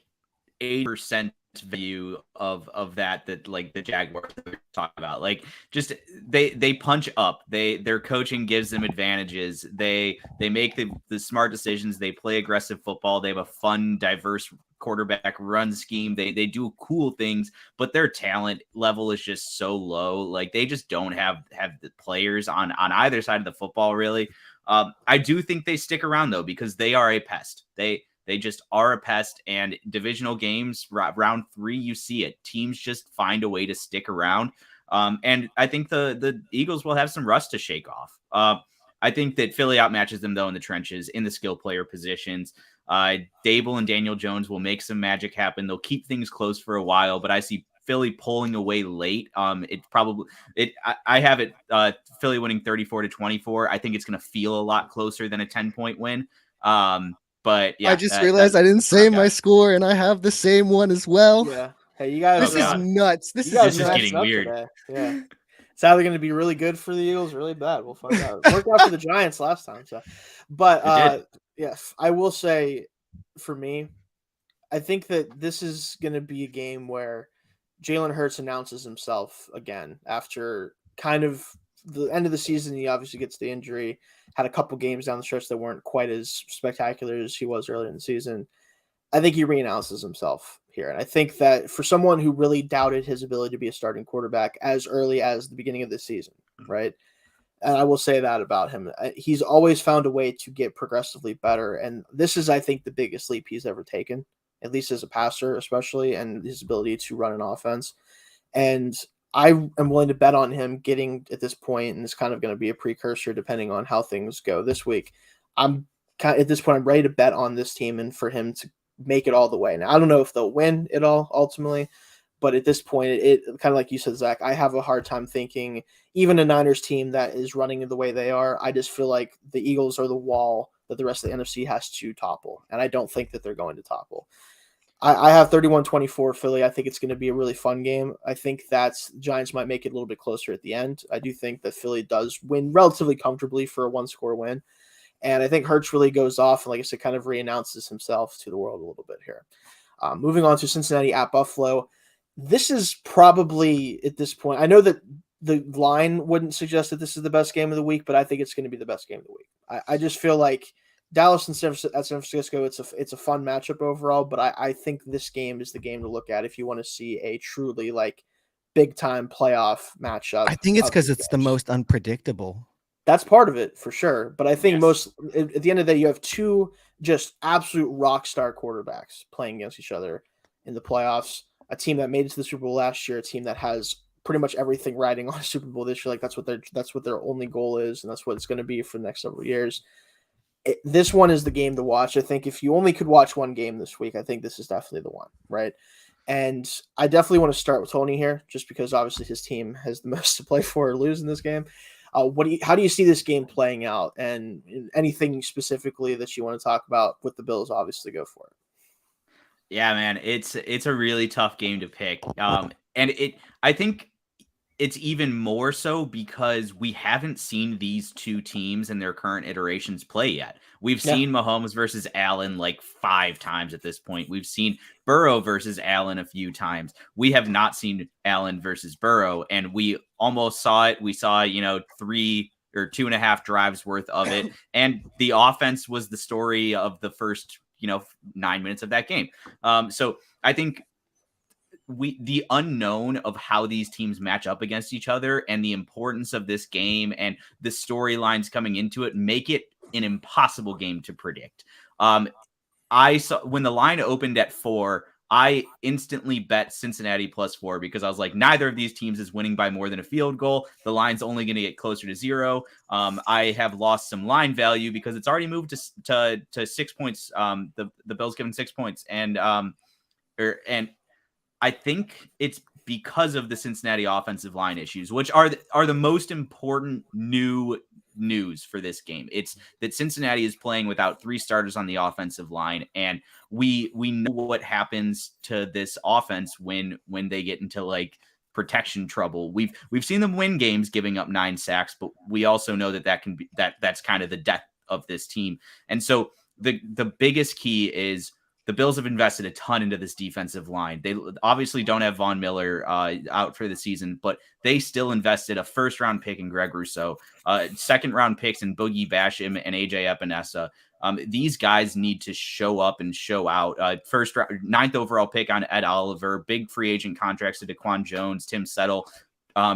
80% view of that like the Jaguars that we're talking about, like just they punch up, their coaching gives them advantages, they make the smart decisions, they play aggressive football, they have a fun, diverse quarterback run scheme. They do cool things, but their talent level is just so low. Like they just don't have the players on either side of the football, really. I do think they stick around though, because they are a pest. They just are a pest, and divisional games, round 3, you see it. Teams just find a way to stick around. And I think the Eagles will have some rust to shake off. I think that Philly outmatches them, though, in the trenches, in the skill player positions. Dable and Daniel Jones will make some magic happen. They'll keep things close for a while, but I see Philly pulling away late. I have it Philly winning 34-24. I think it's going to feel a lot closer than a 10-point win. But yeah,
I just realized I didn't say my score, and I have the same one as well.
Yeah. Hey, you guys.
This is nuts. This
is getting weird.
Today. Yeah. It's either going to be really good for the Eagles, or really bad. We'll find out. It worked out for the Giants last time. So, but yes, I will say, for me, I think that this is going to be a game where Jalen Hurts announces himself again after kind of the end of the season. He obviously gets the injury, had a couple games down the stretch that weren't quite as spectacular as he was earlier in the season. I think he reannounces himself here. And I think that for someone who really doubted his ability to be a starting quarterback as early as the beginning of the season, right? And I will say that about him. He's always found a way to get progressively better. And this is, I think, the biggest leap he's ever taken, at least as a passer, especially, and his ability to run an offense. And I am willing to bet on him getting at this point, and it's kind of going to be a precursor depending on how things go this week. At this point, I'm ready to bet on this team and for him to make it all the way. Now, I don't know if they'll win it all ultimately, but at this point, it kind of like you said, Zach, I have a hard time thinking even a Niners team that is running the way they are. I just feel like the Eagles are the wall that the rest of the NFC has to topple, and I don't think that they're going to topple. I have 31-24 Philly. I think it's going to be a really fun game. I think that Giants might make it a little bit closer at the end. I do think that Philly does win relatively comfortably for a one-score win. And I think Hurts really goes off and, like I said, kind of reannounces himself to the world a little bit here. Moving on to Cincinnati at Buffalo. This is probably, at this point, I know that the line wouldn't suggest that this is the best game of the week, but I think it's going to be the best game of the week. I just feel like Dallas and San Francisco, it's a fun matchup overall, but I think this game is the game to look at if you want to see a truly like big-time playoff matchup.
I think it's because it's the most unpredictable.
That's part of it for sure. But I think at the end of the day, you have two just absolute rock star quarterbacks playing against each other in the playoffs. A team that made it to the Super Bowl last year, a team that has pretty much everything riding on a Super Bowl this year. Like that's what their only goal is, and that's what it's going to be for the next several years. This one is the game to watch. I think if you only could watch one game this week, I think this is definitely the one, right? And I definitely want to start with Tony here, just because obviously his team has the most to play for or lose in this game. How do you see this game playing out, and anything specifically that you want to talk about with the Bills? Obviously, go for it.
Yeah, man, it's a really tough game to pick, and I think it's even more so because we haven't seen these two teams in their current iterations play yet. We've seen Mahomes versus Allen like 5 times at this point. We've seen Burrow versus Allen a few times. We have not seen Allen versus Burrow, and we almost saw it. We saw, 3 or 2.5 drives worth of it. And the offense was the story of the first, 9 minutes of that game. So I think the unknown of how these teams match up against each other and the importance of this game and the storylines coming into it make it an impossible game to predict. I saw when the line opened at 4, I instantly bet Cincinnati +4 because I was like, neither of these teams is winning by more than a field goal. The line's only going to get closer to 0. I have lost some line value because it's already moved to 6 points. The Bills given 6 points, and I think it's because of the Cincinnati offensive line issues, which are the most important news for this game. It's that Cincinnati is playing without 3 starters on the offensive line, and we know what happens to this offense when they get into like protection trouble. We've seen them win games giving up 9 sacks, but we also know that can be that's kind of the death of this team. And so the biggest key is the Bills have invested a ton into this defensive line. They obviously don't have Von Miller out for the season, but they still invested a first-round pick in Greg Rousseau, second-round picks in Boogie Basham and AJ Epinesa. These guys need to show up and show out. Ninth overall pick on Ed Oliver, big free agent contracts to Daquan Jones, Tim Settle.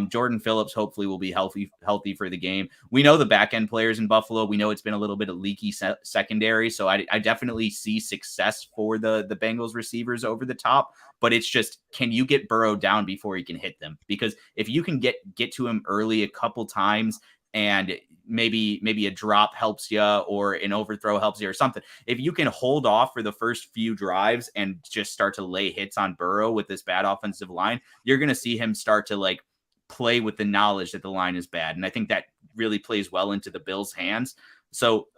Jordan Phillips hopefully will be healthy for the game. We know the back end players in Buffalo. We know it's been a little bit of leaky secondary. So I definitely see success for the Bengals receivers over the top, but it's just, can you get Burrow down before he can hit them? Because if you can get to him early a couple times and maybe a drop helps you or an overthrow helps you or something, if you can hold off for the first few drives and just start to lay hits on Burrow with this bad offensive line, you're going to see him start to like play with the knowledge that the line is bad. And I think that really plays well into the Bills' hands. So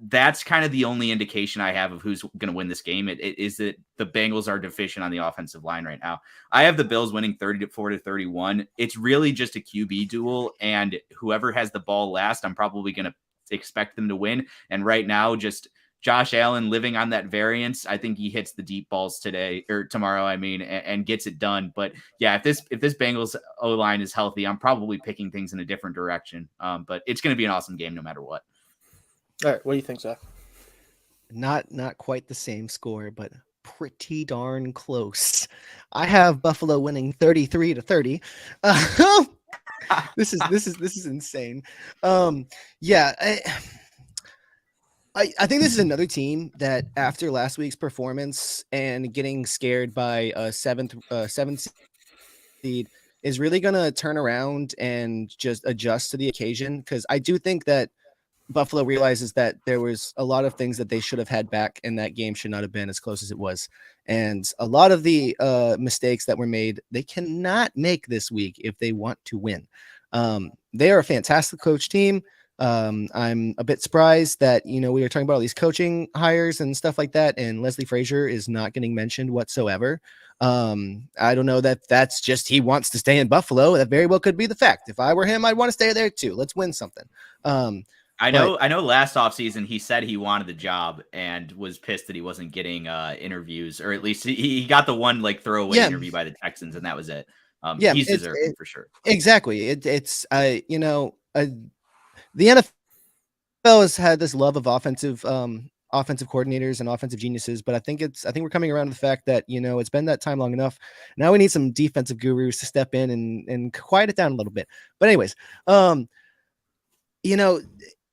that's kind of the only indication I have of who's going to win this game. It is that the Bengals are deficient on the offensive line right now. I have the Bills winning 34-31. It's really just a QB duel, and whoever has the ball last, I'm probably going to expect them to win. And right now, just Josh Allen living on that variance. I think he hits the deep balls tomorrow, and gets it done. But yeah, if this Bengals O-line is healthy, I'm probably picking things in a different direction. But it's going to be an awesome game no matter what.
All right, what do you think, Zach?
Not quite the same score, but pretty darn close. I have Buffalo winning 33-30. This is insane. I think this is another team that after last week's performance and getting scared by a seventh seed is really going to turn around and just adjust to the occasion. Because I do think that Buffalo realizes that there was a lot of things that they should have had back, and that game should not have been as close as it was. And a lot of the mistakes that were made, they cannot make this week if they want to win. They are a fantastic coach team. I'm a bit surprised that, we were talking about all these coaching hires and stuff like that, and Leslie Frazier is not getting mentioned whatsoever. I don't know that that's just he wants to stay in Buffalo. That very well could be the fact. If I were him, I'd want to stay there too. Let's win something.
I know last offseason he said he wanted the job and was pissed that he wasn't getting interviews, or at least he got the one like throwaway interview by the Texans, and that was it. He's deserving for sure.
Exactly. The NFL has had this love of offensive coordinators and offensive geniuses, but I think we're coming around to the fact that, it's been that time long enough. Now we need some defensive gurus to step in and quiet it down a little bit. But anyways,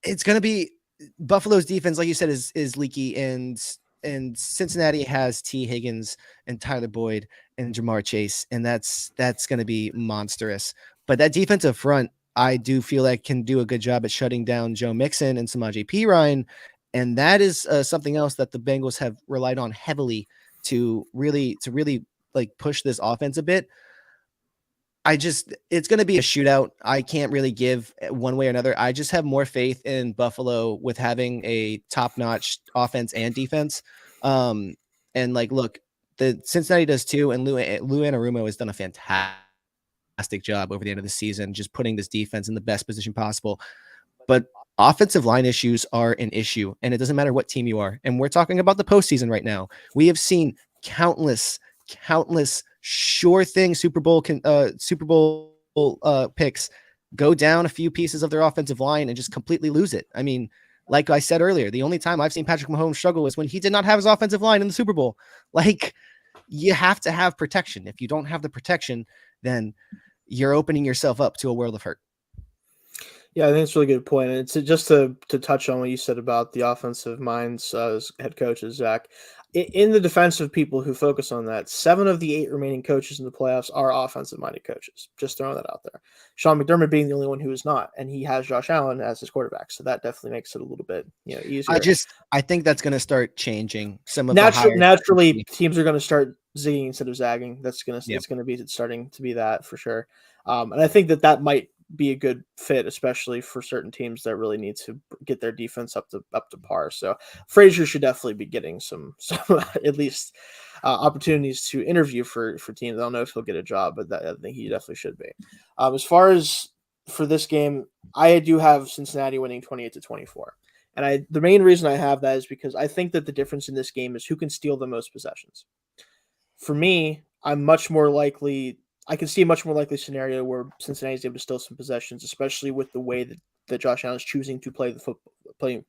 it's going to be Buffalo's defense, like you said, is leaky, and Cincinnati has T. Higgins and Tyler Boyd and Jamar Chase, and that's going to be monstrous. But that defensive front, I do feel like can do a good job at shutting down Joe Mixon and Samaje Perine, and that is something else that the Bengals have relied on heavily to really like push this offense a bit. It's going to be a shootout. I can't really give one way or another. I just have more faith in Buffalo with having a top-notch offense and defense. And look, the Cincinnati does too, and Lou Anarumo has done a fantastic job over the end of the season, just putting this defense in the best position possible. But offensive line issues are an issue, and it doesn't matter what team you are. And we're talking about the postseason right now. We have seen countless sure thing Super Bowl picks go down a few pieces of their offensive line and just completely lose it. I mean, like I said earlier, the only time I've seen Patrick Mahomes struggle is when he did not have his offensive line in the Super Bowl. Like, you have to have protection. If you don't have the protection, then you're opening yourself up to a world of hurt.
Yeah, I think it's a really good point. And it's just to touch on what you said about the offensive minds as head coaches, Zach. In the defense of people who focus on that, 7 of the 8 remaining coaches in the playoffs are offensive-minded coaches. Just throwing that out there. Sean McDermott being the only one who is not, and he has Josh Allen as his quarterback, so that definitely makes it a little bit easier.
I think that's going to start changing some of
naturally teams are going to start zigging instead of zagging. It's going to be starting to be that for sure. And I think that might be a good fit, especially for certain teams that really need to get their defense up to par. So Frazier should definitely be getting some at least opportunities to interview for teams. I don't know if he'll get a job, but I think he definitely should be. As far as for this game, I do have Cincinnati winning 28-24. And the main reason I have that is because I think that the difference in this game is who can steal the most possessions. For me, I can see a much more likely scenario where Cincinnati is able to steal some possessions, especially with the way that Josh Allen is choosing to play the football,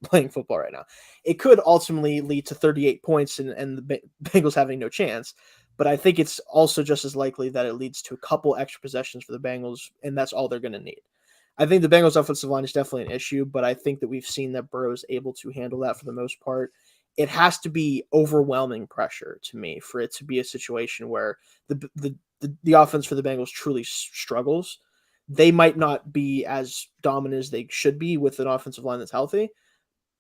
playing football right now. It could ultimately lead to 38 points and the Bengals having no chance. But I think it's also just as likely that it leads to a couple extra possessions for the Bengals, and that's all they're going to need. I think the Bengals offensive line is definitely an issue, but I think that we've seen that Burrow is able to handle that for the most part. It has to be overwhelming pressure to me for it to be a situation where the offense for the Bengals truly struggles. They might not be as dominant as they should be with an offensive line that's healthy,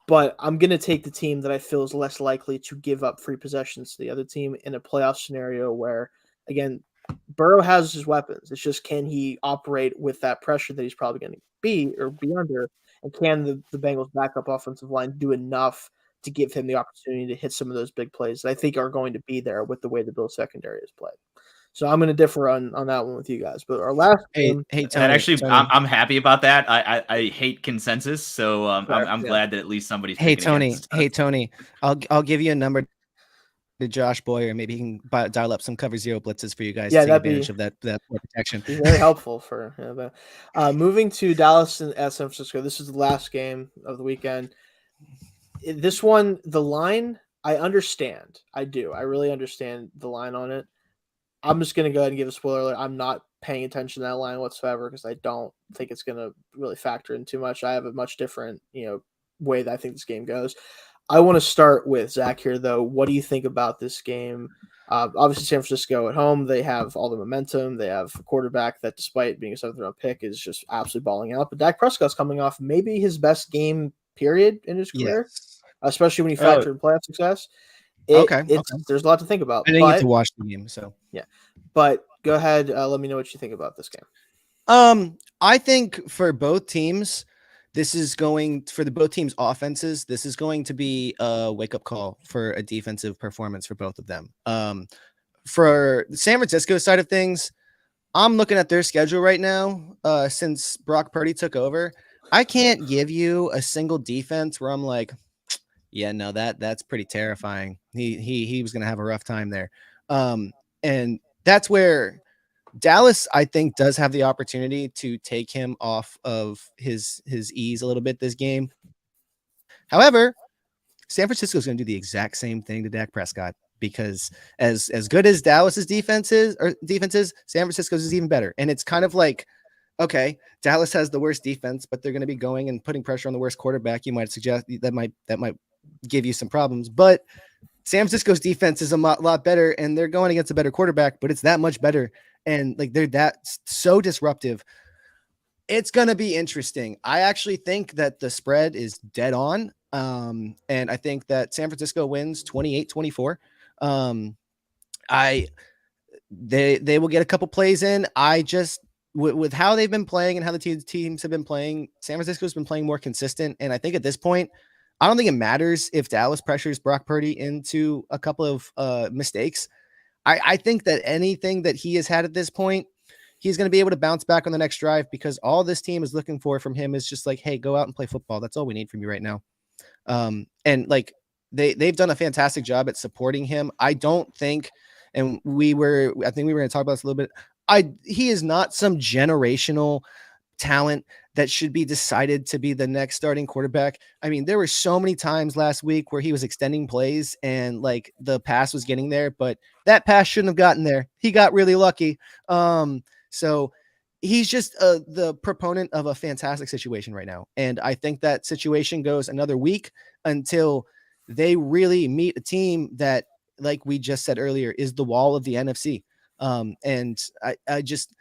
but I'm going to take the team that I feel is less likely to give up free possessions to the other team in a playoff scenario where, again, Burrow has his weapons. It's just, can he operate with that pressure that he's probably going to be under, and can the Bengals backup offensive line do enough to give him the opportunity to hit some of those big plays that I think are going to be there with the way the Bills secondary is played. So I'm going to differ on that one with you guys. But our last game,
Tony,
that actually,
Tony.
I'm happy about that. I hate consensus, so I'm glad that at least somebody's picking against.
Hey Tony, I'll give you a number to Josh Boyer. Maybe he can dial up some cover zero blitzes for you guys to take advantage of that protection.
Be very helpful for moving to Dallas and San Francisco. This is the last game of the weekend. This one, the line, I understand. I do. I really understand the line on it. I'm just going to go ahead and give a spoiler alert. I'm not paying attention to that line whatsoever because I don't think it's going to really factor in too much. I have a much different, way that I think this game goes. I want to start with Zach here, though. What do you think about this game? Obviously, San Francisco at home, they have all the momentum. They have a quarterback that, despite being a seventh-round pick, is just absolutely balling out. But Dak Prescott's coming off maybe his best game, period, in his career, especially when you factor in playoff success. There's a lot to think about.
I didn't get to watch the game, so
yeah. But go ahead, let me know what you think about this game.
I think for both teams, both teams' offenses, this is going to be a wake-up call for a defensive performance for both of them. For the San Francisco side of things, I'm looking at their schedule right now. Since Brock Purdy took over, I can't give you a single defense where I'm like, yeah, no, that's pretty terrifying. He was going to have a rough time there. And that's where Dallas, I think, does have the opportunity to take him off of his ease a little bit this game. However, San Francisco is going to do the exact same thing to Dak Prescott, because as good as Dallas's defense is, San Francisco's is even better. And it's kind of like, okay, Dallas has the worst defense, but they're going to be going and putting pressure on the worst quarterback. You might suggest that might give you some problems, but San Francisco's defense is a lot better, and they're going against a better quarterback, but it's that much better. And like, they're that so disruptive. It's going to be interesting. I actually think that the spread is dead on. And I think that San Francisco wins 28-24. They will get a couple plays in. I just, with how they've been playing and how the teams have been playing, San Francisco's been playing more consistent. And I think at this point, I don't think it matters if Dallas pressures Brock Purdy into a couple of mistakes. I think that anything that he has had at this point, he's going to be able to bounce back on the next drive, because all this team is looking for from him is just like, hey, go out and play football. That's all we need from you right now. And like, they've done a fantastic job at supporting him. I don't think, and I think we were going to talk about this a little bit. He is not some generational talent that should be decided to be the next starting quarterback. I mean, there were so many times last week where he was extending plays and like the pass was getting there, but that pass shouldn't have gotten there. He got really lucky. So he's just the proponent of a fantastic situation right now. And I think that situation goes another week until they really meet a team that, like we just said earlier, is the wall of the NFC. And I just,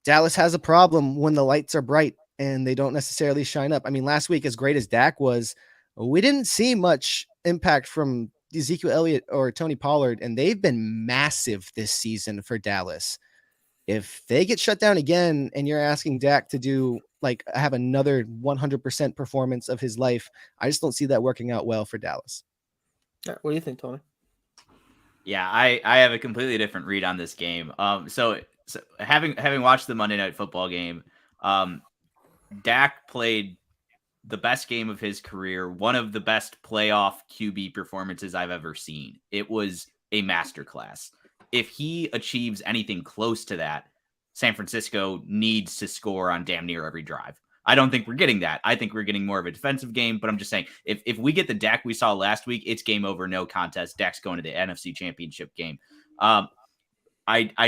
Dallas has a problem when the lights are bright and they don't necessarily shine up. I mean, last week, as great as Dak was, we didn't see much impact from Ezekiel Elliott or Tony Pollard, and they've been massive this season for Dallas. If they get shut down again and you're asking Dak to do like have another 100% performance of his life, I just don't see that working out well for Dallas.
What do you think, Tony?
Yeah, I have a completely different read on this game. So having watched the Monday Night Football game, Dak played the best game of his career, one of the best playoff QB performances I've ever seen. It was a masterclass. If he achieves anything close to that, San Francisco needs to score on damn near every drive. I don't think we're getting that. I think we're getting more of a defensive game, but I'm just saying, if we get the Dak we saw last week, it's game over, no contest. Dak's going to the NFC Championship game. I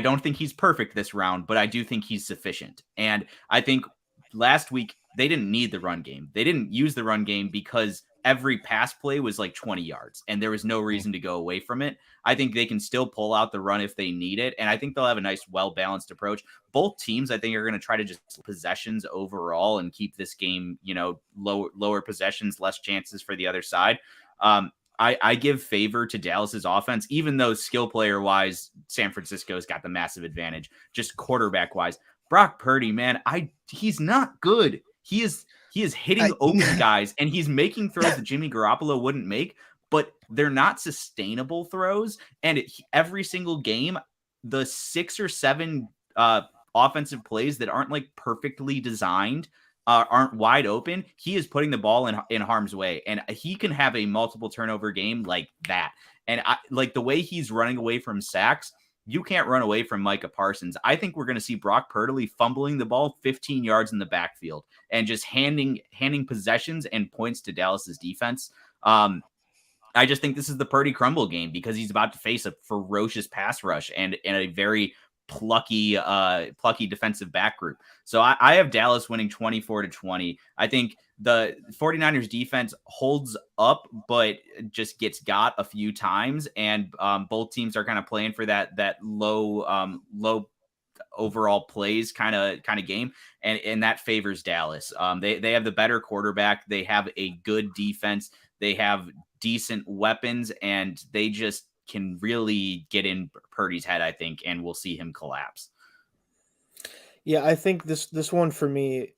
don't think he's perfect this round, but I do think he's sufficient. And I think last week they didn't need the run game. They didn't use the run game because every pass play was like 20 yards and there was no reason to go away from it. I think they can still pull out the run if they need it. And I think they'll have a nice, well-balanced approach. Both teams, I think, are going to try to just possessions overall and keep this game, lower possessions, less chances for the other side. I give favor to Dallas's offense, even though skill player wise, San Francisco's got the massive advantage. Just quarterback wise, Brock Purdy, man, he's not good. He is hitting open guys and he's making throws that Jimmy Garoppolo wouldn't make, but they're not sustainable throws. And every single game, the 6 or 7 offensive plays that aren't like perfectly designed, aren't wide open, he is putting the ball in harm's way, and he can have a multiple turnover game like that. And I like the way he's running away from sacks. You can't run away from Micah Parsons. I think we're going to see Brock Purdy fumbling the ball 15 yards in the backfield and just handing possessions and points to Dallas's defense. I just think this is the Purdy crumble game because he's about to face a ferocious pass rush and a very plucky defensive back group. So I have Dallas winning 24-20. I think the 49ers defense holds up, but just gets got a few times. And both teams are kind of playing for that low overall plays kind of game. And that favors Dallas. They have the better quarterback. They have a good defense. They have decent weapons, and they just can really get in Purdy's head, I think, and we'll see him collapse.
Yeah, I think this one for me,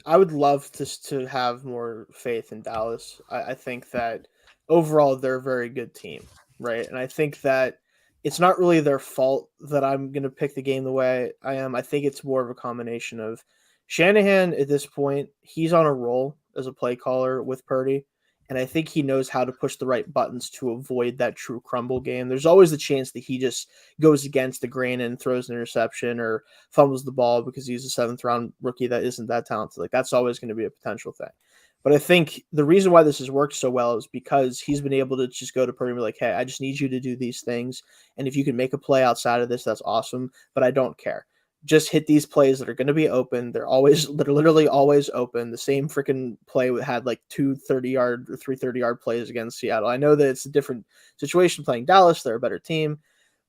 I would love to have more faith in Dallas. I think that overall they're a very good team, right? And I think that it's not really their fault that I'm going to pick the game the way I am. I think it's more of a combination of Shanahan at this point. He's on a roll as a play caller with Purdy. And I think he knows how to push the right buttons to avoid that true crumble game. There's always the chance that he just goes against the grain and throws an interception or fumbles the ball because he's a 7th round rookie that isn't that talented. Like, that's always going to be a potential thing. But I think the reason why this has worked so well is because he's been able to just go to Purdy and be like, hey, I just need you to do these things. And if you can make a play outside of this, that's awesome. But I don't care. Just hit these plays that are going to be open. They're literally always open. The same freaking play had like 2 30-yard or 3 30-yard plays against Seattle. I know that it's a different situation playing Dallas. They're a better team.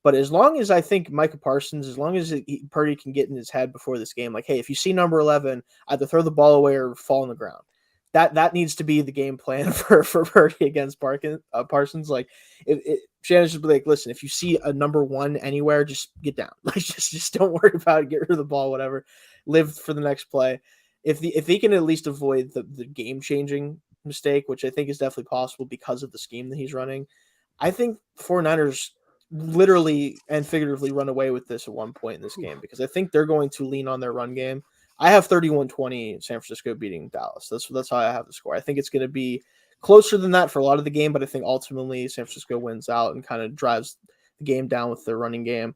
But as long as I think Micah Parsons, as long as Purdy can get in his head before this game, like, hey, if you see number 11, either throw the ball away or fall on the ground. That needs to be the game plan for Purdy against Parsons. Like, Shannon's just be like, listen, if you see a number 1 anywhere, just get down. Like, just don't worry about it. Get rid of the ball, whatever. Live for the next play. If he can at least avoid the game-changing mistake, which I think is definitely possible because of the scheme that he's running, I think 49ers literally and figuratively run away with this at one point in this game because I think they're going to lean on their run game. I have 31-20 San Francisco beating Dallas. That's how I have the score. I think it's going to be closer than that for a lot of the game, but I think ultimately San Francisco wins out and kind of drives the game down with their running game.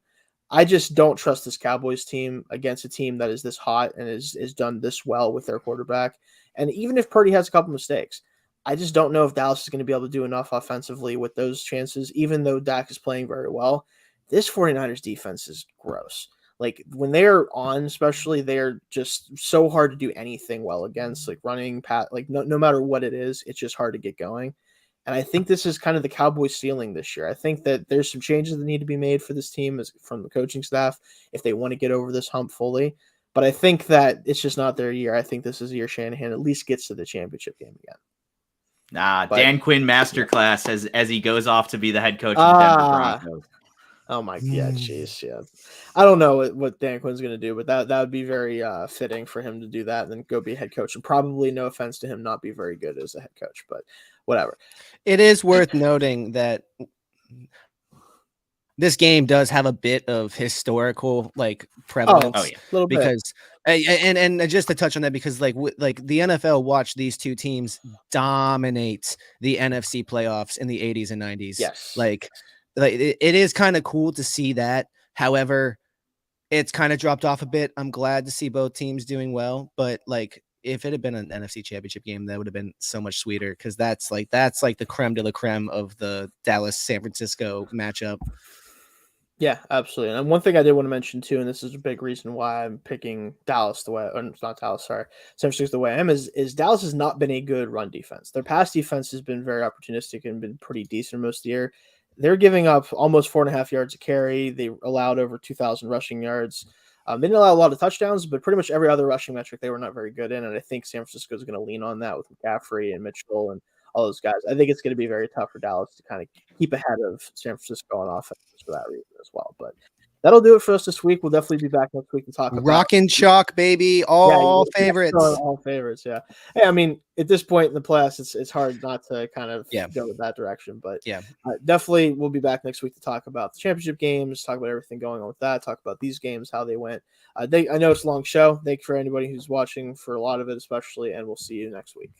I just don't trust this Cowboys team against a team that is this hot and is done this well with their quarterback. And even if Purdy has a couple mistakes, I just don't know if Dallas is going to be able to do enough offensively with those chances, even though Dak is playing very well. This 49ers defense is gross. Like, when they're on, especially, they're just so hard to do anything well against, like running, like no matter what it is, it's just hard to get going. And I think this is kind of the Cowboys' ceiling this year. I think that there's some changes that need to be made for this team from the coaching staff if they want to get over this hump fully. But I think that it's just not their year. I think this is the year Shanahan at least gets to the championship game again.
Dan Quinn masterclass as he goes off to be the head coach of the Denver Broncos.
Oh my god, jeez, yeah. I don't know what Dan Quinn's going to do, but that would be very fitting for him to do that and then go be head coach. And probably, no offense to him, not be very good as a head coach, but whatever.
It is worth noting that this game does have a bit of historical prevalence.
Little bit.
Because And just to touch on that, because like the NFL watched these two teams dominate the NFC playoffs in the 80s and 90s.
Yes.
Like it is kind of cool to see that. However, it's kind of dropped off a bit. I'm glad to see both teams doing well, but like if it had been an NFC championship game, that would have been so much sweeter, because that's like the creme de la creme of the Dallas San Francisco matchup.
Yeah, absolutely. And one thing I did want to mention too, and this is a big reason why I'm picking Dallas the way, or not Dallas, sorry, San Francisco the way I am, is Dallas has not been a good run defense. Their pass defense has been very opportunistic and been pretty decent most of the year. They're giving up almost 4.5 yards a carry. They allowed over 2,000 rushing yards. They didn't allow a lot of touchdowns, but pretty much every other rushing metric they were not very good in. And I think San Francisco is going to lean on that with McCaffrey and Mitchell and all those guys. I think it's going to be very tough for Dallas to kind of keep ahead of San Francisco on offense for that reason as well. But that'll do it for us this week. We'll definitely be back next week to talk about
Rock and chalk, baby. All favorites.
All favorites, yeah. Hey, I mean, at this point in the playoffs, it's hard not to kind of go that direction. But definitely we'll be back next week to talk about the championship games, talk about everything going on with that, talk about these games, how they went. I know it's a long show. Thank you for anybody who's watching for a lot of it, especially, and we'll see you next week.